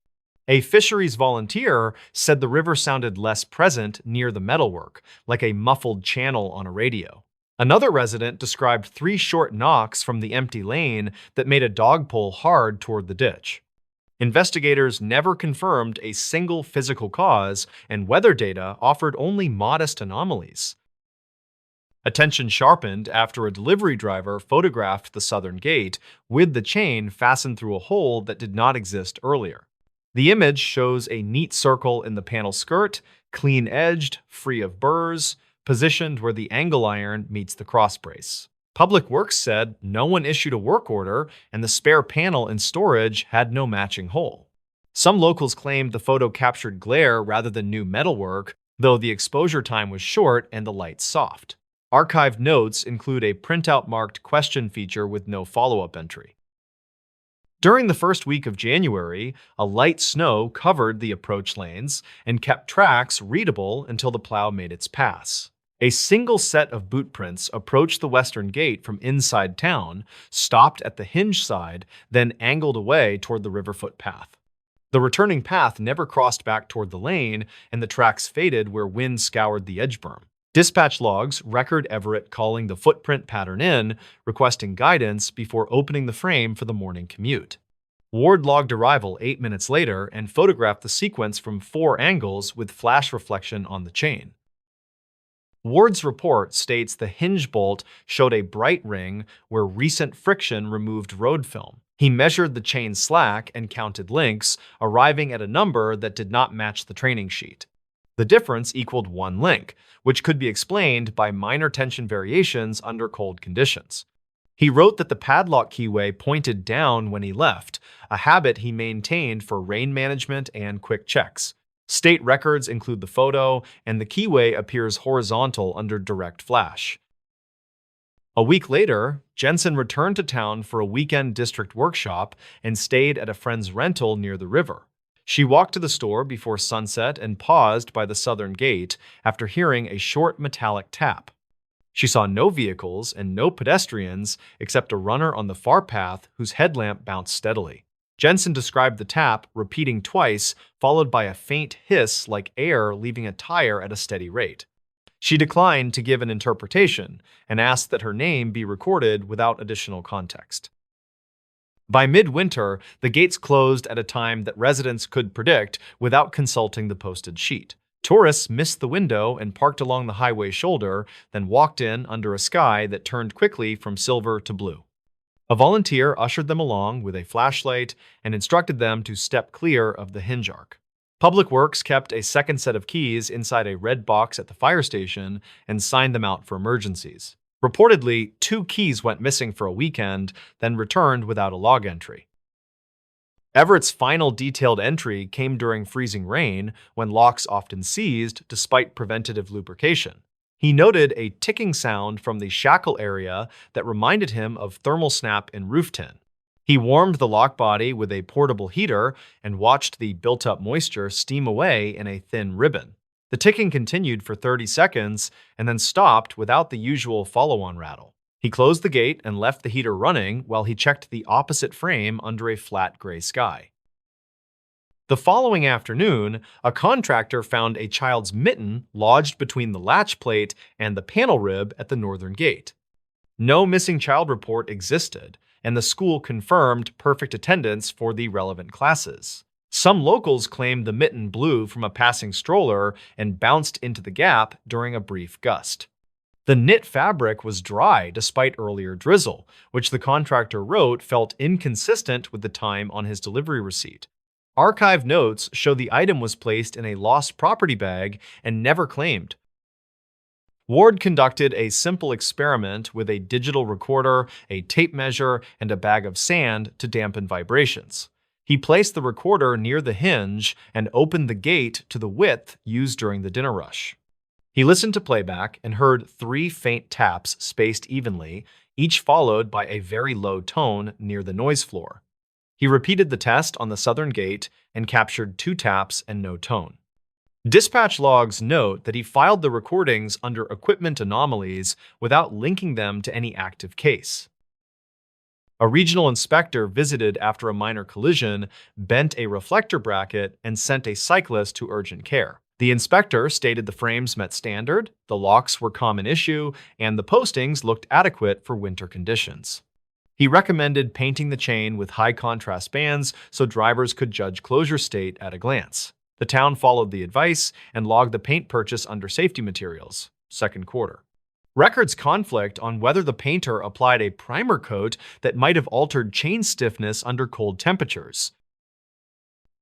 A fisheries volunteer said the river sounded less present near the metalwork, like a muffled channel on a radio. Another resident described 3 short knocks from the empty lane that made a dog pull hard toward the ditch. Investigators never confirmed a single physical cause, and weather data offered only modest anomalies. Attention sharpened after a delivery driver photographed the southern gate with the chain fastened through a hole that did not exist earlier. The image shows a neat circle in the panel skirt, clean-edged, free of burrs, positioned where the angle iron meets the cross brace. Public Works said no one issued a work order and the spare panel in storage had no matching hole. Some locals claimed the photo captured glare rather than new metalwork, though the exposure time was short and the light soft. Archived notes include a printout marked question feature with no follow-up entry. During the first week of January, a light snow covered the approach lanes and kept tracks readable until the plow made its pass. A single set of boot prints approached the western gate from inside town, stopped at the hinge side, then angled away toward the river footpath. The returning path never crossed back toward the lane, and the tracks faded where wind scoured the edge berm. Dispatch logs record Everett calling the footprint pattern in, requesting guidance before opening the frame for the morning commute. Ward logged arrival 8 minutes later and photographed the sequence from 4 angles with flash reflection on the chain. Ward's report states the hinge bolt showed a bright ring where recent friction removed road film. He measured the chain slack and counted links, arriving at a number that did not match the training sheet. The difference equaled 1 link, which could be explained by minor tension variations under cold conditions. He wrote that the padlock keyway pointed down when he left, a habit he maintained for rain management and quick checks. State records include the photo, and the keyway appears horizontal under direct flash. A week later, Jensen returned to town for a weekend district workshop and stayed at a friend's rental near the river. She walked to the store before sunset and paused by the southern gate after hearing a short metallic tap. She saw no vehicles and no pedestrians except a runner on the far path whose headlamp bounced steadily. Jensen described the tap repeating twice, followed by a faint hiss like air leaving a tire at a steady rate. She declined to give an interpretation and asked that her name be recorded without additional context. By midwinter, the gates closed at a time that residents could predict without consulting the posted sheet. Tourists missed the window and parked along the highway shoulder, then walked in under a sky that turned quickly from silver to blue. A volunteer ushered them along with a flashlight and instructed them to step clear of the hinge arc. Public Works kept a second set of keys inside a red box at the fire station and signed them out for emergencies. Reportedly, 2 keys went missing for a weekend, then returned without a log entry. Everett's final detailed entry came during freezing rain, when locks often seized despite preventative lubrication. He noted a ticking sound from the shackle area that reminded him of thermal snap in roof tin. He warmed the lock body with a portable heater and watched the built-up moisture steam away in a thin ribbon. The ticking continued for 30 seconds and then stopped without the usual follow-on rattle. He closed the gate and left the heater running while he checked the opposite frame under a flat gray sky. The following afternoon, a contractor found a child's mitten lodged between the latch plate and the panel rib at the northern gate. No missing child report existed, and the school confirmed perfect attendance for the relevant classes. Some locals claimed the mitten blew from a passing stroller and bounced into the gap during a brief gust. The knit fabric was dry despite earlier drizzle, which the contractor wrote felt inconsistent with the time on his delivery receipt. Archive notes show the item was placed in a lost property bag and never claimed. Ward conducted a simple experiment with a digital recorder, a tape measure, and a bag of sand to dampen vibrations. He placed the recorder near the hinge and opened the gate to the width used during the dinner rush. He listened to playback and heard 3 faint taps spaced evenly, each followed by a very low tone near the noise floor. He repeated the test on the southern gate and captured 2 taps and no tone. Dispatch logs note that he filed the recordings under equipment anomalies without linking them to any active case. A regional inspector visited after a minor collision, bent a reflector bracket, and sent a cyclist to urgent care. The inspector stated the frames met standard, the locks were common issue, and the postings looked adequate for winter conditions. He recommended painting the chain with high contrast bands so drivers could judge closure state at a glance. The town followed the advice and logged the paint purchase under safety materials, second quarter. Records conflict on whether the painter applied a primer coat that might have altered chain stiffness under cold temperatures.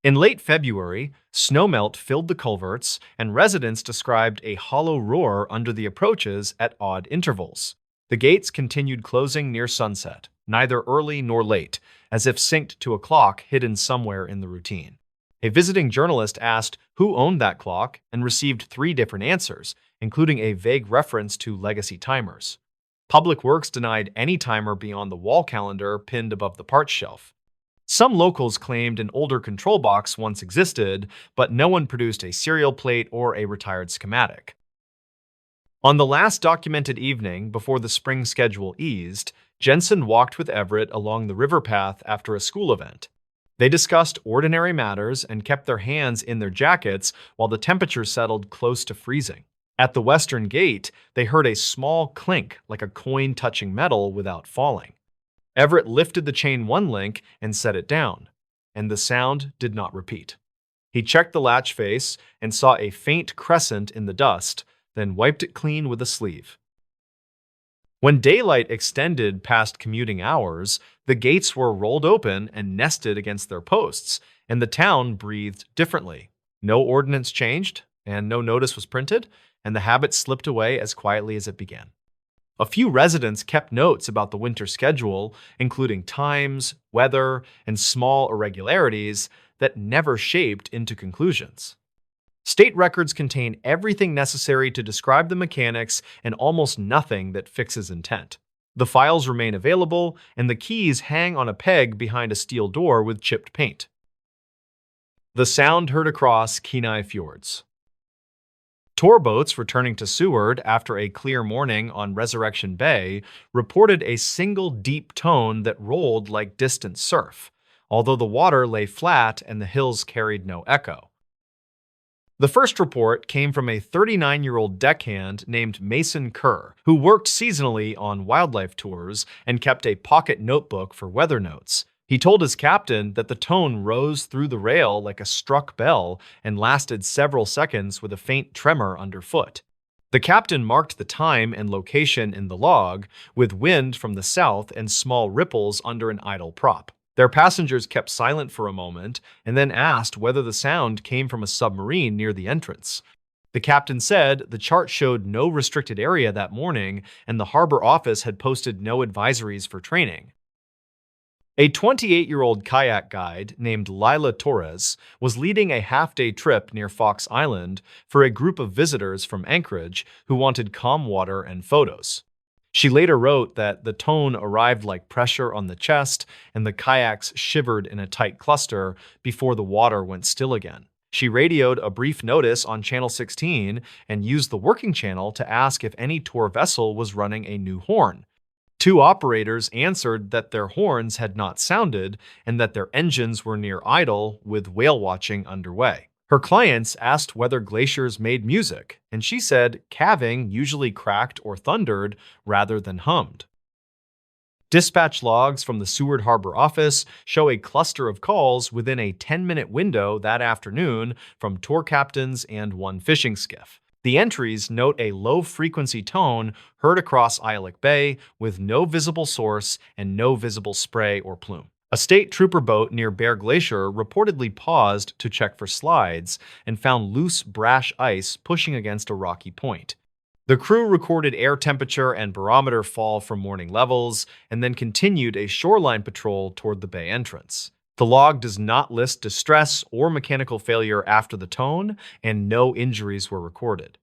In late February, snowmelt filled the culverts, and residents described a hollow roar under the approaches at odd intervals. The gates continued closing near sunset, neither early nor late, as if synced to a clock hidden somewhere in the routine. A visiting journalist asked who owned that clock and received 3 different answers, including a vague reference to legacy timers. Public Works denied any timer beyond the wall calendar pinned above the parts shelf. Some locals claimed an older control box once existed, but no one produced a serial plate or a retired schematic. On the last documented evening before the spring schedule eased, Jensen walked with Everett along the river path after a school event. They discussed ordinary matters and kept their hands in their jackets while the temperature settled close to freezing. At the western gate, they heard a small clink like a coin touching metal without falling. Everett lifted the chain 1 link and set it down, and the sound did not repeat. He checked the latch face and saw a faint crescent in the dust, then wiped it clean with a sleeve. When daylight extended past commuting hours, the gates were rolled open and nested against their posts, and the town breathed differently. No ordinance changed, and no notice was printed, and the habit slipped away as quietly as it began. A few residents kept notes about the winter schedule, including times, weather, and small irregularities that never shaped into conclusions. State records contain everything necessary to describe the mechanics and almost nothing that fixes intent. The files remain available, and the keys hang on a peg behind a steel door with chipped paint. The sound heard across Kenai Fjords. Tour boats returning to Seward after a clear morning on Resurrection Bay reported a single deep tone that rolled like distant surf, although the water lay flat and the hills carried no echo. The first report came from a 39-year-old deckhand named Mason Kerr, who worked seasonally on wildlife tours and kept a pocket notebook for weather notes. He told his captain that the tone rose through the rail like a struck bell and lasted several seconds with a faint tremor underfoot. The captain marked the time and location in the log, with wind from the south and small ripples under an idle prop. Their passengers kept silent for a moment and then asked whether the sound came from a submarine near the entrance. The captain said the chart showed no restricted area that morning and the harbor office had posted no advisories for training. A 28-year-old kayak guide named Lila Torres was leading a half-day trip near Fox Island for a group of visitors from Anchorage who wanted calm water and photos. She later wrote that the tone arrived like pressure on the chest and the kayaks shivered in a tight cluster before the water went still again. She radioed a brief notice on Channel 16 and used the working channel to ask if any tour vessel was running a new horn. Two operators answered that their horns had not sounded and that their engines were near idle with whale watching underway. Her clients asked whether glaciers made music, and she said calving usually cracked or thundered rather than hummed. Dispatch logs from the Seward Harbor office show a cluster of calls within a 10-minute window that afternoon from tour captains and one fishing skiff. The entries note a low-frequency tone heard across Eyelock Bay with no visible source and no visible spray or plume. A state trooper boat near Bear Glacier reportedly paused to check for slides and found loose, brash ice pushing against a rocky point. The crew recorded air temperature and barometer fall from morning levels and then continued a shoreline patrol toward the bay entrance. The log does not list distress or mechanical failure after the tone, and no injuries were recorded.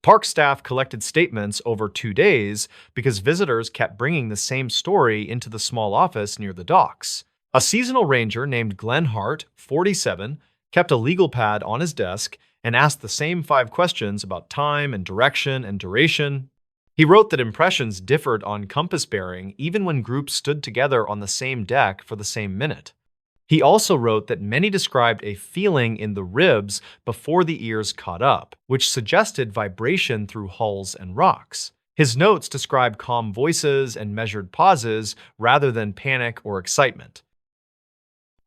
Park staff collected statements over 2 days because visitors kept bringing the same story into the small office near the docks. A seasonal ranger named Glenn Hart, 47, kept a legal pad on his desk and asked the same 5 questions about time and direction and duration. He wrote that impressions differed on compass bearing even when groups stood together on the same deck for the same minute. He also wrote that many described a feeling in the ribs before the ears caught up, which suggested vibration through hulls and rocks. His notes describe calm voices and measured pauses rather than panic or excitement.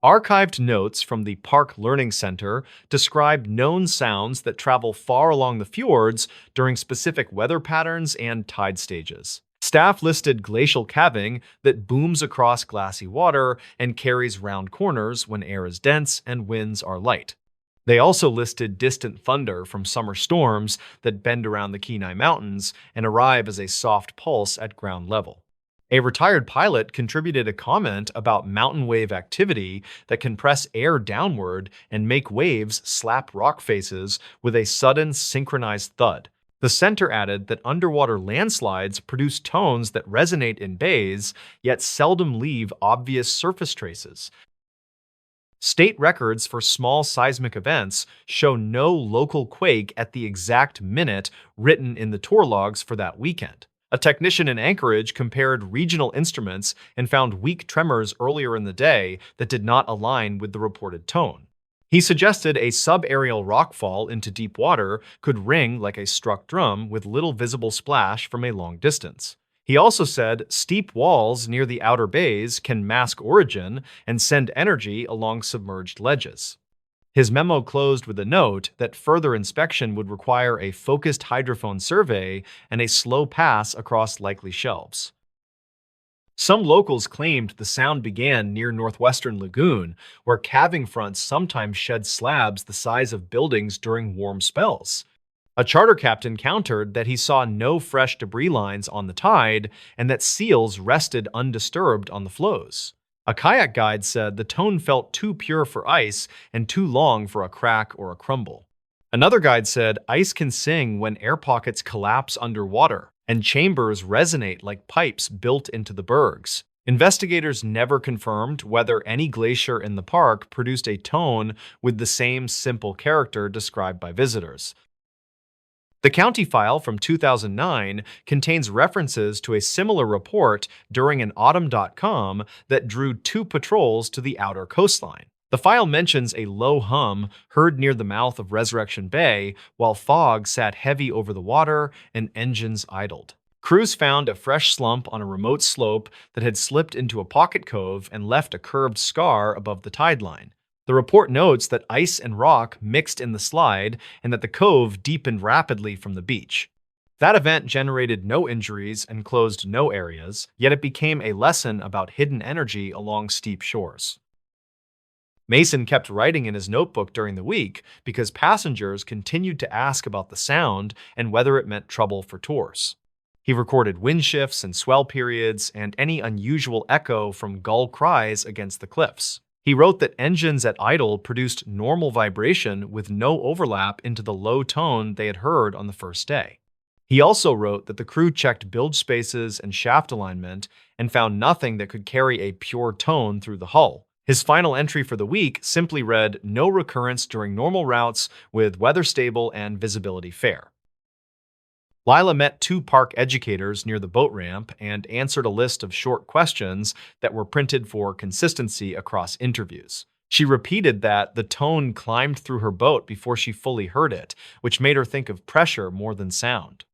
Archived notes from the Park Learning Center describe known sounds that travel far along the fjords during specific weather patterns and tide stages. Staff listed glacial calving that booms across glassy water and carries round corners when air is dense and winds are light. They also listed distant thunder from summer storms that bend around the Kenai Mountains and arrive as a soft pulse at ground level. A retired pilot contributed a comment about mountain wave activity that can press air downward and make waves slap rock faces with a sudden synchronized thud. The center added that underwater landslides produce tones that resonate in bays, yet seldom leave obvious surface traces. State records for small seismic events show no local quake at the exact minute written in the tour logs for that weekend. A technician in Anchorage compared regional instruments and found weak tremors earlier in the day that did not align with the reported tone. He suggested a subaerial rockfall into deep water could ring like a struck drum with little visible splash from a long distance. He also said steep walls near the outer bays can mask origin and send energy along submerged ledges. His memo closed with a note that further inspection would require a focused hydrophone survey and a slow pass across likely shelves. Some locals claimed the sound began near Northwestern Lagoon, where calving fronts sometimes shed slabs the size of buildings during warm spells. A charter captain countered that he saw no fresh debris lines on the tide and that seals rested undisturbed on the floes. A kayak guide said the tone felt too pure for ice and too long for a crack or a crumble. Another guide said ice can sing when air pockets collapse underwater and chambers resonate like pipes built into the bergs. Investigators never confirmed whether any glacier in the park produced a tone with the same simple character described by visitors. The county file from 2009 contains references to a similar report during an autumn.com that drew 2 patrols to the outer coastline. The file mentions a low hum heard near the mouth of Resurrection Bay while fog sat heavy over the water and engines idled. Crews found a fresh slump on a remote slope that had slipped into a pocket cove and left a curved scar above the tide line. The report notes that ice and rock mixed in the slide and that the cove deepened rapidly from the beach. That event generated no injuries and closed no areas, yet it became a lesson about hidden energy along steep shores. Mason kept writing in his notebook during the week because passengers continued to ask about the sound and whether it meant trouble for tours. He recorded wind shifts and swell periods and any unusual echo from gull cries against the cliffs. He wrote that engines at idle produced normal vibration with no overlap into the low tone they had heard on the first day. He also wrote that the crew checked bilge spaces and shaft alignment and found nothing that could carry a pure tone through the hull. His final entry for the week simply read, "No recurrence during normal routes with weather stable and visibility fair." Lila met two park educators near the boat ramp and answered a list of short questions that were printed for consistency across interviews. She repeated that the tone climbed through her boat before she fully heard it, which made her think of pressure more than sound.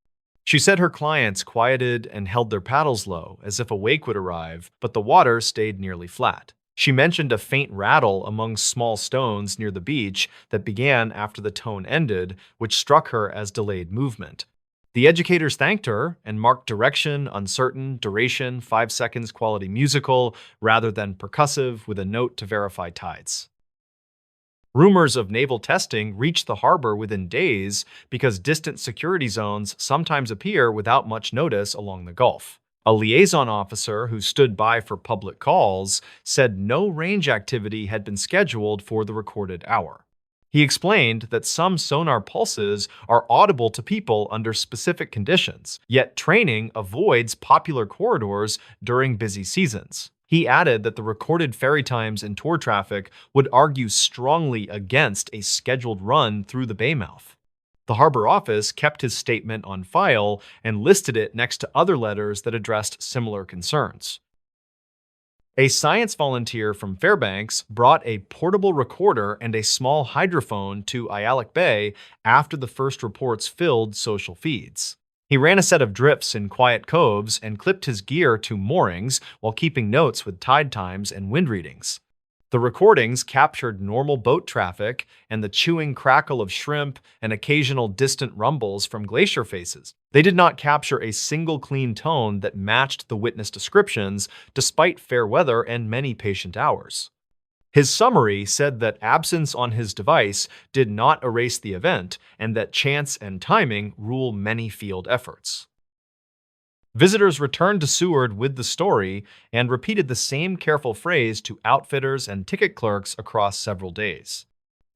She said her clients quieted and held their paddles low, as if a wake would arrive, but the water stayed nearly flat. She mentioned a faint rattle among small stones near the beach that began after the tone ended, which struck her as delayed movement. The educators thanked her and marked direction, uncertain, duration, 5 seconds quality musical, rather than percussive with a note to verify tides. Rumors of naval testing reached the harbor within days because distant security zones sometimes appear without much notice along the Gulf. A liaison officer who stood by for public calls said no range activity had been scheduled for the recorded hour. He explained that some sonar pulses are audible to people under specific conditions, yet training avoids popular corridors during busy seasons. He added that the recorded ferry times and tour traffic would argue strongly against a scheduled run through the bay mouth. The harbor office kept his statement on file and listed it next to other letters that addressed similar concerns. A science volunteer from Fairbanks brought a portable recorder and a small hydrophone to Ayalik Bay after the first reports filled social feeds. He ran a set of drips in quiet coves and clipped his gear to moorings while keeping notes with tide times and wind readings. The recordings captured normal boat traffic and the chewing crackle of shrimp and occasional distant rumbles from glacier faces. They did not capture a single clean tone that matched the witness descriptions, despite fair weather and many patient hours. His summary said that absence on his device did not erase the event and that chance and timing rule many field efforts. Visitors returned to Seward with the story and repeated the same careful phrase to outfitters and ticket clerks across several days.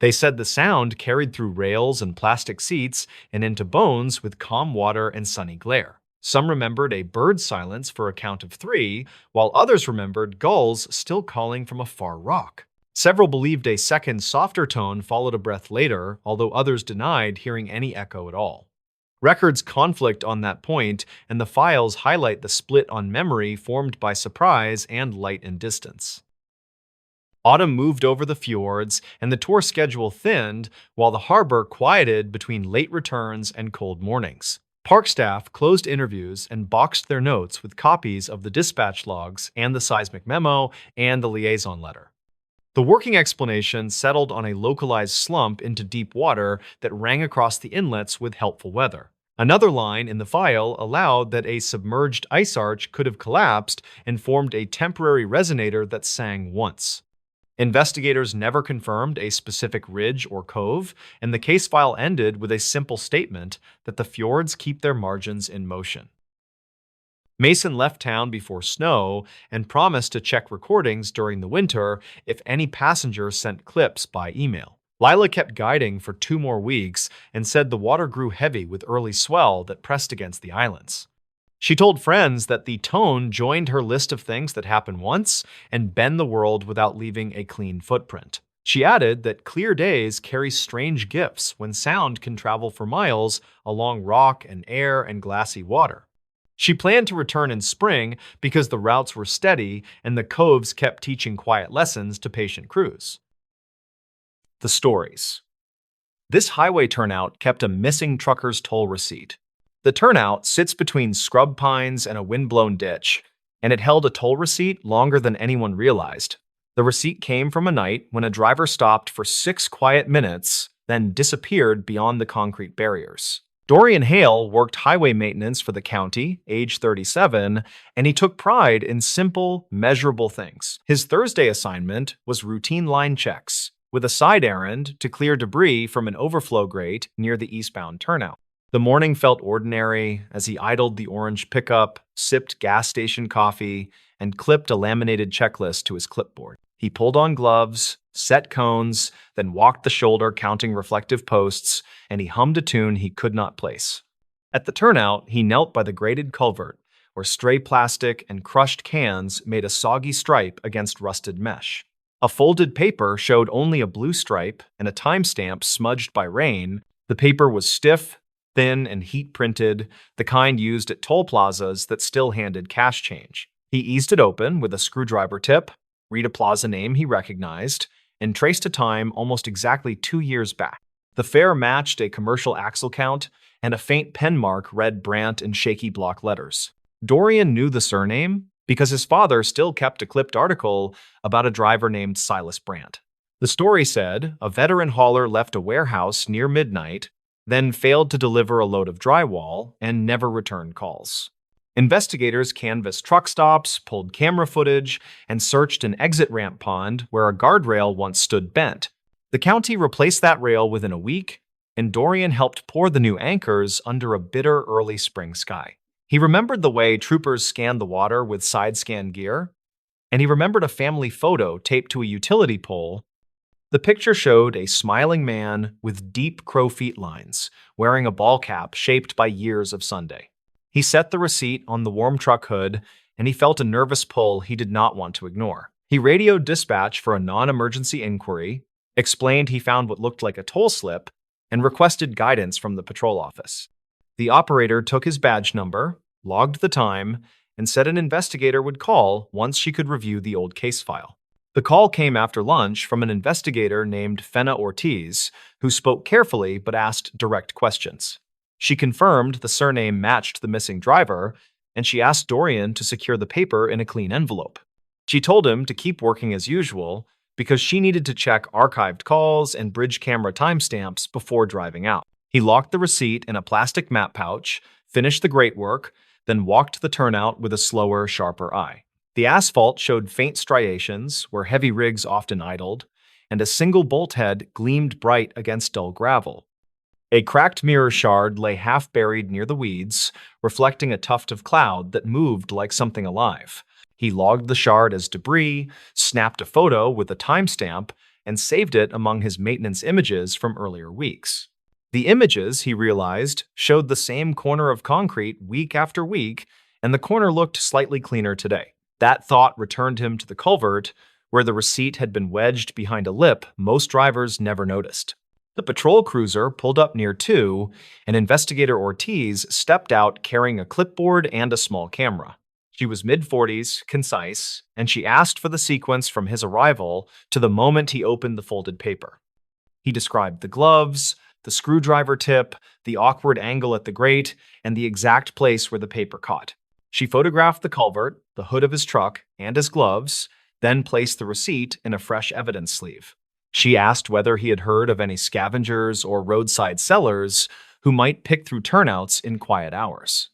They said the sound carried through rails and plastic seats and into bones with calm water and sunny glare. Some remembered a bird silence for a count of 3, while others remembered gulls still calling from a far rock. Several believed a second, softer tone followed a breath later, although others denied hearing any echo at all. Records conflict on that point, and the files highlight the split on memory formed by surprise and light and distance. Autumn moved over the fjords, and the tour schedule thinned, while the harbor quieted between late returns and cold mornings. Park staff closed interviews and boxed their notes with copies of the dispatch logs and the seismic memo and the liaison letter. The working explanation settled on a localized slump into deep water that rang across the inlets with helpful weather. Another line in the file allowed that a submerged ice arch could have collapsed and formed a temporary resonator that sang once. Investigators never confirmed a specific ridge or cove, and the case file ended with a simple statement that the fjords keep their margins in motion. Mason left town before snow and promised to check recordings during the winter if any passengers sent clips by email. Lila kept guiding for 2 more weeks and said the water grew heavy with early swell that pressed against the islands. She told friends that the tone joined her list of things that happen once and bend the world without leaving a clean footprint. She added that clear days carry strange gifts when sound can travel for miles along rock and air and glassy water. She planned to return in spring because the routes were steady and the coves kept teaching quiet lessons to patient crews. The stories. This highway turnout kept a missing trucker's toll receipt. The turnout sits between scrub pines and a wind-blown ditch, and it held a toll receipt longer than anyone realized. The receipt came from a night when a driver stopped for 6 quiet minutes, then disappeared beyond the concrete barriers. Dorian Hale worked highway maintenance for the county, age 37, and he took pride in simple, measurable things. His Thursday assignment was routine line checks, with a side errand to clear debris from an overflow grate near the eastbound turnout. The morning felt ordinary as he idled the orange pickup, sipped gas station coffee, and clipped a laminated checklist to his clipboard. He pulled on gloves, set cones, then walked the shoulder counting reflective posts, and he hummed a tune he could not place. At the turnout, he knelt by the grated culvert, where stray plastic and crushed cans made a soggy stripe against rusted mesh. A folded paper showed only a blue stripe and a timestamp smudged by rain. The paper was stiff, thin, and heat-printed, the kind used at toll plazas that still handed cash change. He eased it open with a screwdriver tip, read a plaza name he recognized, and traced a time almost exactly 2 years back. The fare matched a commercial axle count, and a faint pen mark read Brandt in shaky block letters. Dorian knew the surname because his father still kept a clipped article about a driver named Silas Brandt. The story said a veteran hauler left a warehouse near midnight, then failed to deliver a load of drywall and never returned calls. Investigators canvassed truck stops, pulled camera footage, and searched an exit ramp pond where a guardrail once stood bent. The county replaced that rail within a week, and Dorian helped pour the new anchors under a bitter early spring sky. He remembered the way troopers scanned the water with side-scan gear, and he remembered a family photo taped to a utility pole. The picture showed a smiling man with deep crow feet lines, wearing a ball cap shaped by years of Sunday. He set the receipt on the warm truck hood, and he felt a nervous pull he did not want to ignore. He radioed dispatch for a non-emergency inquiry, explained he found what looked like a toll slip, and requested guidance from the patrol office. The operator took his badge number, logged the time, and said an investigator would call once she could review the old case file. The call came after lunch from an investigator named Fenna Ortiz, who spoke carefully but asked direct questions. She confirmed the surname matched the missing driver, and she asked Dorian to secure the paper in a clean envelope. She told him to keep working as usual because she needed to check archived calls and bridge camera timestamps before driving out. He locked the receipt in a plastic map pouch, finished the great work, then walked the turnout with a slower, sharper eye. The asphalt showed faint striations where heavy rigs often idled, and a single bolt head gleamed bright against dull gravel. A cracked mirror shard lay half buried near the weeds, reflecting a tuft of cloud that moved like something alive. He logged the shard as debris, snapped a photo with a timestamp, and saved it among his maintenance images from earlier weeks. The images, he realized, showed the same corner of concrete week after week, and the corner looked slightly cleaner today. That thought returned him to the culvert, where the receipt had been wedged behind a lip most drivers never noticed. The patrol cruiser pulled up near too, and Investigator Ortiz stepped out carrying a clipboard and a small camera. She was mid-40s, concise, and she asked for the sequence from his arrival to the moment he opened the folded paper. He described the gloves, the screwdriver tip, the awkward angle at the grate, and the exact place where the paper caught. She photographed the culvert, the hood of his truck, and his gloves, then placed the receipt in a fresh evidence sleeve. She asked whether he had heard of any scavengers or roadside sellers who might pick through turnouts in quiet hours.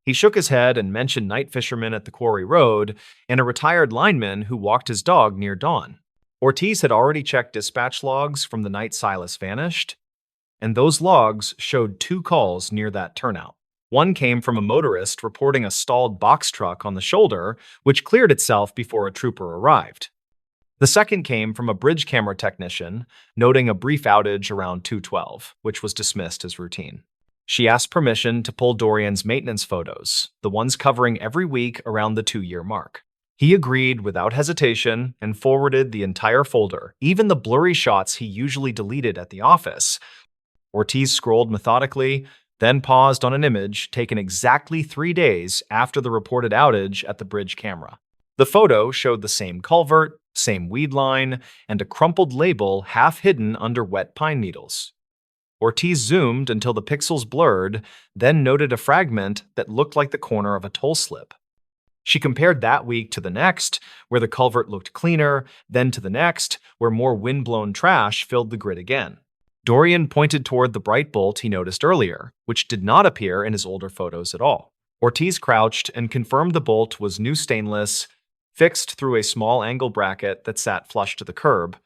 He shook his head and mentioned night fishermen at the quarry road and a retired lineman who walked his dog near dawn. Ortiz had already checked dispatch logs from the night Silas vanished, and those logs showed 2 calls near that turnout. One came from a motorist reporting a stalled box truck on the shoulder, which cleared itself before a trooper arrived. The second came from a bridge camera technician, noting a brief outage around 2:12, which was dismissed as routine. She asked permission to pull Dorian's maintenance photos, the ones covering every week around the 2-year mark. He agreed without hesitation and forwarded the entire folder, even the blurry shots he usually deleted at the office. Ortiz scrolled methodically, then paused on an image taken exactly 3 days after the reported outage at the bridge camera. The photo showed the same culvert, same weed line, and a crumpled label half hidden under wet pine needles. Ortiz zoomed until the pixels blurred, then noted a fragment that looked like the corner of a toll slip. She compared that week to the next, where the culvert looked cleaner, then to the next, where more wind-blown trash filled the grid again. Dorian pointed toward the bright bolt he noticed earlier, which did not appear in his older photos at all. Ortiz crouched and confirmed the bolt was new stainless, fixed through a small angle bracket that sat flush to the curb.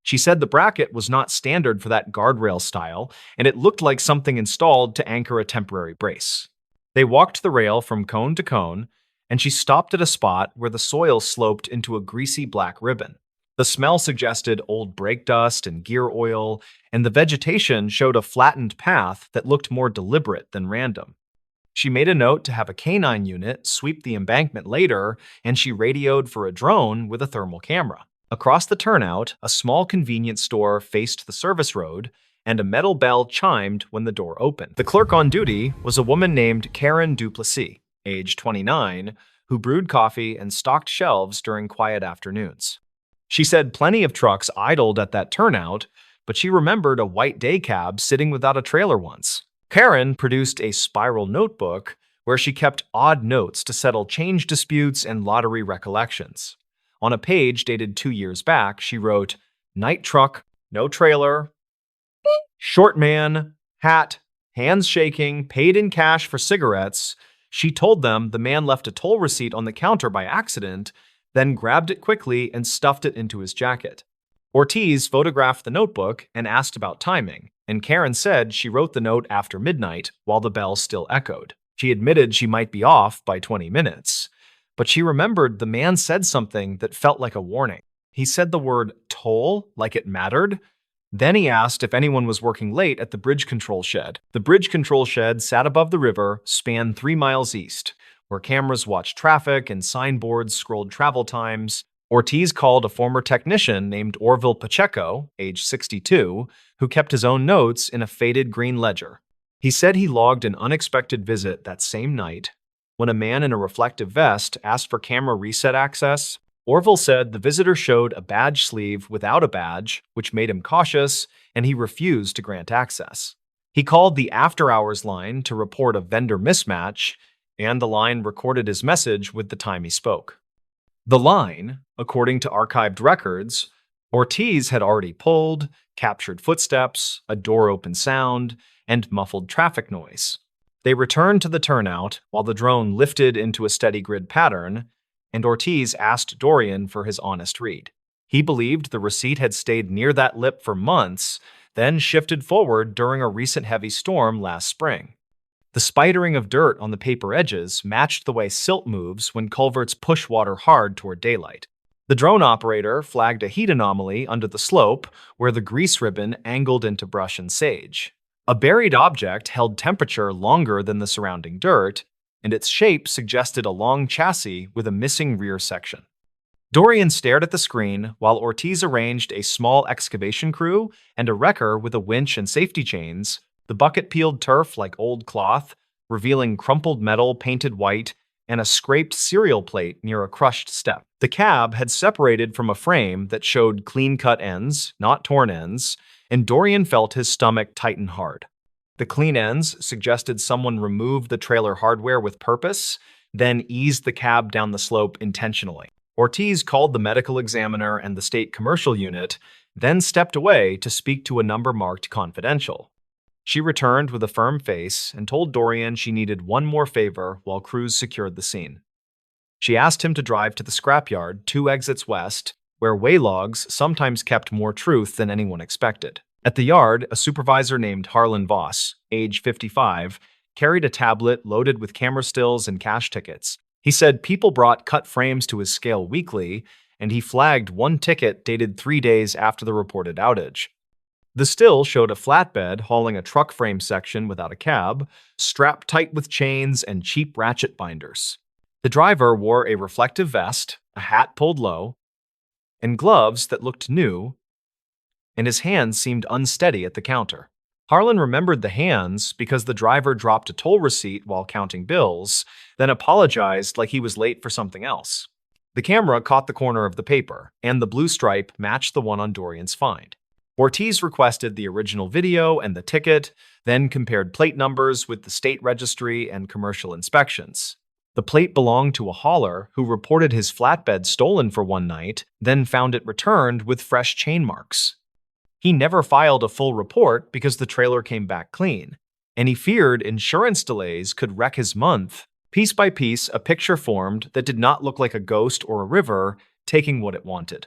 She said the bracket was not standard for that guardrail style, and it looked like something installed to anchor a temporary brace. They walked the rail from cone to cone, and she stopped at a spot where the soil sloped into a greasy black ribbon. The smell suggested old brake dust and gear oil, and the vegetation showed a flattened path that looked more deliberate than random. She made a note to have a canine unit sweep the embankment later, and she radioed for a drone with a thermal camera. Across the turnout, a small convenience store faced the service road, and a metal bell chimed when the door opened. The clerk on duty was a woman named Karen Duplessis, age 29, who brewed coffee and stocked shelves during quiet afternoons. She said plenty of trucks idled at that turnout, but she remembered a white day cab sitting without a trailer once. Karen produced a spiral notebook where she kept odd notes to settle change disputes and lottery recollections. On a page dated 2 years back, she wrote, "Night truck, no trailer, short man, hat, hands shaking, paid in cash for cigarettes." She told them the man left a toll receipt on the counter by accident, then grabbed it quickly and stuffed it into his jacket. Ortiz photographed the notebook and asked about timing, and Karen said she wrote the note after midnight while the bell still echoed. She admitted she might be off by 20 minutes, but she remembered the man said something that felt like a warning. He said the word toll like it mattered. Then he asked if anyone was working late at the bridge control shed. The bridge control shed sat above the river, spanned 3 miles east, where cameras watched traffic and signboards scrolled travel times. Ortiz called a former technician named Orville Pacheco, age 62, who kept his own notes in a faded green ledger. He said he logged an unexpected visit that same night. When a man in a reflective vest asked for camera reset access, Orville said the visitor showed a badge sleeve without a badge, which made him cautious, and he refused to grant access. He called the after-hours line to report a vendor mismatch, and the line recorded his message with the time he spoke. The line, according to archived records, Ortiz had already pulled, captured footsteps, a door-open sound, and muffled traffic noise. They returned to the turnout while the drone lifted into a steady grid pattern, and Ortiz asked Dorian for his honest read. He believed the receipt had stayed near that lip for months, then shifted forward during a recent heavy storm last spring. The spidering of dirt on the paper edges matched the way silt moves when culverts push water hard toward daylight. The drone operator flagged a heat anomaly under the slope where the grease ribbon angled into brush and sage. A buried object held temperature longer than the surrounding dirt, and its shape suggested a long chassis with a missing rear section. Dorian stared at the screen while Ortiz arranged a small excavation crew and a wrecker with a winch and safety chains. The bucket peeled turf like old cloth, revealing crumpled metal painted white and a scraped cereal plate near a crushed step. The cab had separated from a frame that showed clean-cut ends, not torn ends, and Dorian felt his stomach tighten hard. The clean ends suggested someone removed the trailer hardware with purpose, then eased the cab down the slope intentionally. Ortiz called the medical examiner and the state commercial unit, then stepped away to speak to a number marked confidential. She returned with a firm face and told Dorian she needed one more favor while crews secured the scene. She asked him to drive to the scrapyard 2 exits west, where way logs sometimes kept more truth than anyone expected. At the yard, a supervisor named Harlan Voss, age 55, carried a tablet loaded with camera stills and cash tickets. He said people brought cut frames to his scale weekly, and he flagged one ticket dated 3 days after the reported outage. The still showed a flatbed hauling a truck frame section without a cab, strapped tight with chains and cheap ratchet binders. The driver wore a reflective vest, a hat pulled low, and gloves that looked new, and his hands seemed unsteady at the counter. Harlan remembered the hands because the driver dropped a toll receipt while counting bills, then apologized like he was late for something else. The camera caught the corner of the paper, and the blue stripe matched the one on Dorian's find. Ortiz requested the original video and the ticket, then compared plate numbers with the state registry and commercial inspections. The plate belonged to a hauler who reported his flatbed stolen for one night, then found it returned with fresh chain marks. He never filed a full report because the trailer came back clean, and he feared insurance delays could wreck his month. Piece by piece, a picture formed that did not look like a ghost or a river taking what it wanted.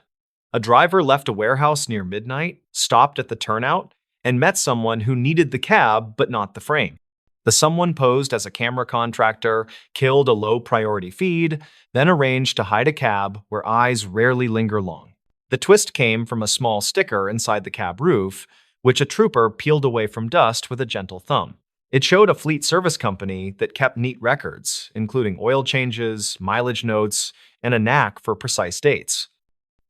A driver left a warehouse near midnight, stopped at the turnout, and met someone who needed the cab but not the frame. The someone posed as a camera contractor, killed a low-priority feed, then arranged to hide a cab where eyes rarely linger long. The twist came from a small sticker inside the cab roof, which a trooper peeled away from dust with a gentle thumb. It showed a fleet service company that kept neat records, including oil changes, mileage notes, and a knack for precise dates.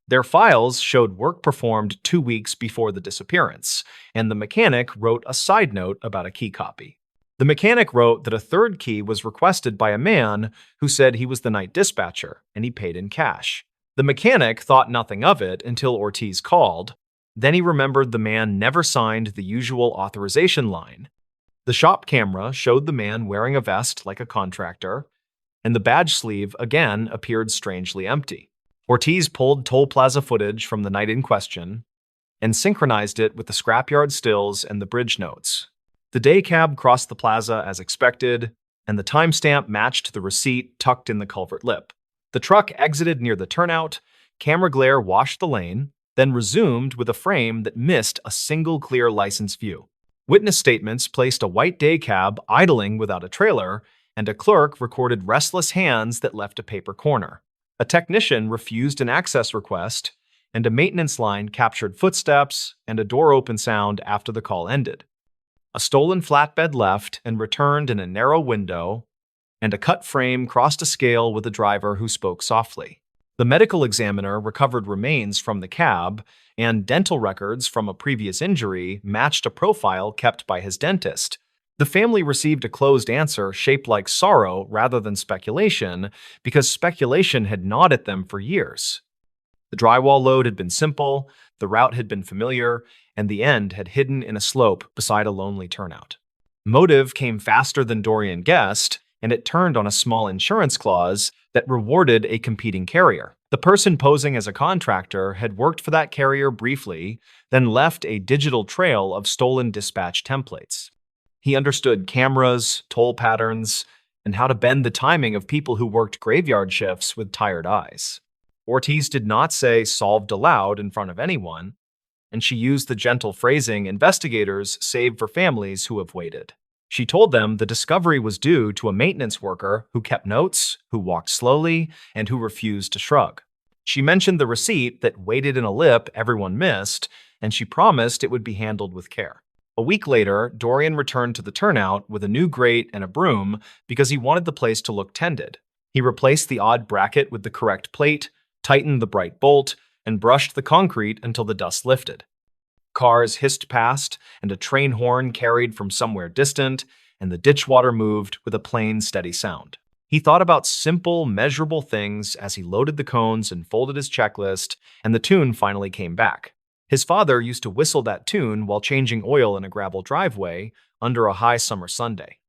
Their files showed work performed 2 weeks before the disappearance, and the mechanic wrote a side note about a key copy. The mechanic wrote that a third key was requested by a man who said he was the night dispatcher, and he paid in cash. The mechanic thought nothing of it until Ortiz called. Then he remembered the man never signed the usual authorization line. The shop camera showed the man wearing a vest like a contractor, and the badge sleeve again appeared strangely empty. Ortiz pulled toll plaza footage from the night in question and synchronized it with the scrapyard stills and the bridge notes. The day cab crossed the plaza as expected, and the timestamp matched the receipt tucked in the culvert lip. The truck exited near the turnout, camera glare washed the lane, then resumed with a frame that missed a single clear license view. Witness statements placed a white day cab idling without a trailer, and a clerk recorded restless hands that left a paper corner. A technician refused an access request, and a maintenance line captured footsteps and a door open sound after the call ended. A stolen flatbed left and returned in a narrow window, and a cut frame crossed a scale with a driver who spoke softly. The medical examiner recovered remains from the cab, and dental records from a previous injury matched a profile kept by his dentist. The family received a closed answer shaped like sorrow rather than speculation, because speculation had gnawed at them for years. The drywall load had been simple, the route had been familiar, and the end had hidden in a slope beside a lonely turnout. Motive came faster than Dorian guessed, and it turned on a small insurance clause that rewarded a competing carrier. The person posing as a contractor had worked for that carrier briefly, then left a digital trail of stolen dispatch templates. He understood cameras, toll patterns, and how to bend the timing of people who worked graveyard shifts with tired eyes. Ortiz did not say solved aloud in front of anyone, and she used the gentle phrasing investigators save for families who have waited. She told them the discovery was due to a maintenance worker who kept notes, who walked slowly, and who refused to shrug. She mentioned the receipt that waited in a lip everyone missed, and she promised it would be handled with care. A week later, Dorian returned to the turnout with a new grate and a broom because he wanted the place to look tended. He replaced the odd bracket with the correct plate, tightened the bright bolt, and brushed the concrete until the dust lifted. Cars hissed past, and a train horn carried from somewhere distant, and the ditch water moved with a plain, steady sound. He thought about simple, measurable things as he loaded the cones and folded his checklist, and the tune finally came back. His father used to whistle that tune while changing oil in a gravel driveway under a high summer Sunday.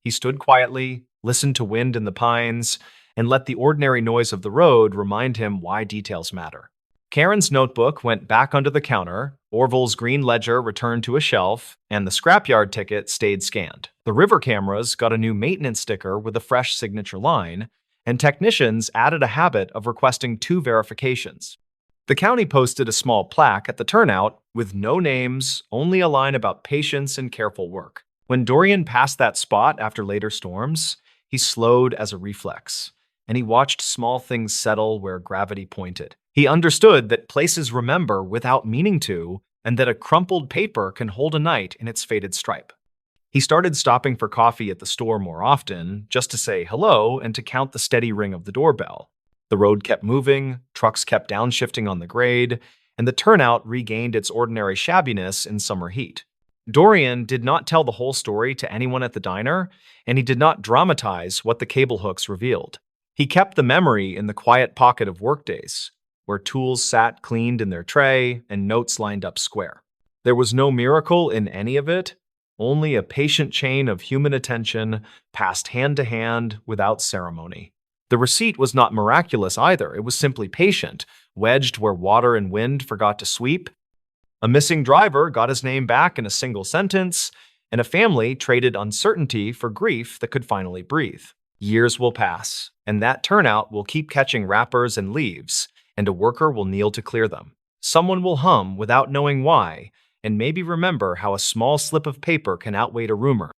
He stood quietly, listened to wind in the pines, and let the ordinary noise of the road remind him why details matter. Karen's notebook went back under the counter, Orville's green ledger returned to a shelf, and the scrapyard ticket stayed scanned. The river cameras got a new maintenance sticker with a fresh signature line, and technicians added a habit of requesting 2 verifications. The county posted a small plaque at the turnout with no names, only a line about patience and careful work. When Dorian passed that spot after later storms, he slowed as a reflex, and he watched small things settle where gravity pointed. He understood that places remember without meaning to, and that a crumpled paper can hold a night in its faded stripe. He started stopping for coffee at the store more often, just to say hello and to count the steady ring of the doorbell. The road kept moving, trucks kept downshifting on the grade, and the turnout regained its ordinary shabbiness in summer heat. Dorian did not tell the whole story to anyone at the diner, and he did not dramatize what the cable hooks revealed. He kept the memory in the quiet pocket of workdays, where tools sat cleaned in their tray and notes lined up square. There was no miracle in any of it, only a patient chain of human attention passed hand to hand without ceremony. The receipt was not miraculous either, it was simply patient, wedged where water and wind forgot to sweep. A missing driver got his name back in a single sentence, and a family traded uncertainty for grief that could finally breathe. Years will pass, and that turnout will keep catching wrappers and leaves, and a worker will kneel to clear them. Someone will hum without knowing why, and maybe remember how a small slip of paper can outweigh a rumor.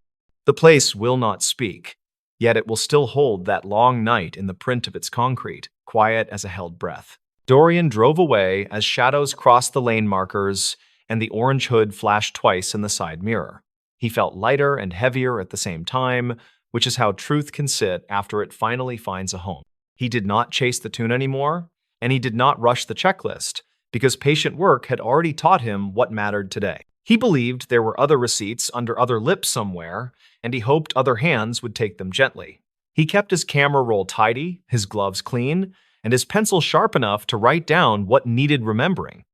The place will not speak, yet it will still hold that long night in the print of its concrete, quiet as a held breath. Dorian drove away as shadows crossed the lane markers and the orange hood flashed twice in the side mirror. He felt lighter and heavier at the same time, which is how truth can sit after it finally finds a home. He did not chase the tune anymore, and he did not rush the checklist, because patient work had already taught him what mattered today. He believed there were other receipts under other lips somewhere, and he hoped other hands would take them gently. He kept his camera roll tidy, his gloves clean, and his pencil sharp enough to write down what needed remembering.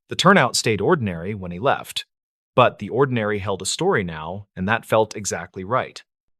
The turnout stayed ordinary when he left, but the ordinary held a story now, and that felt exactly right.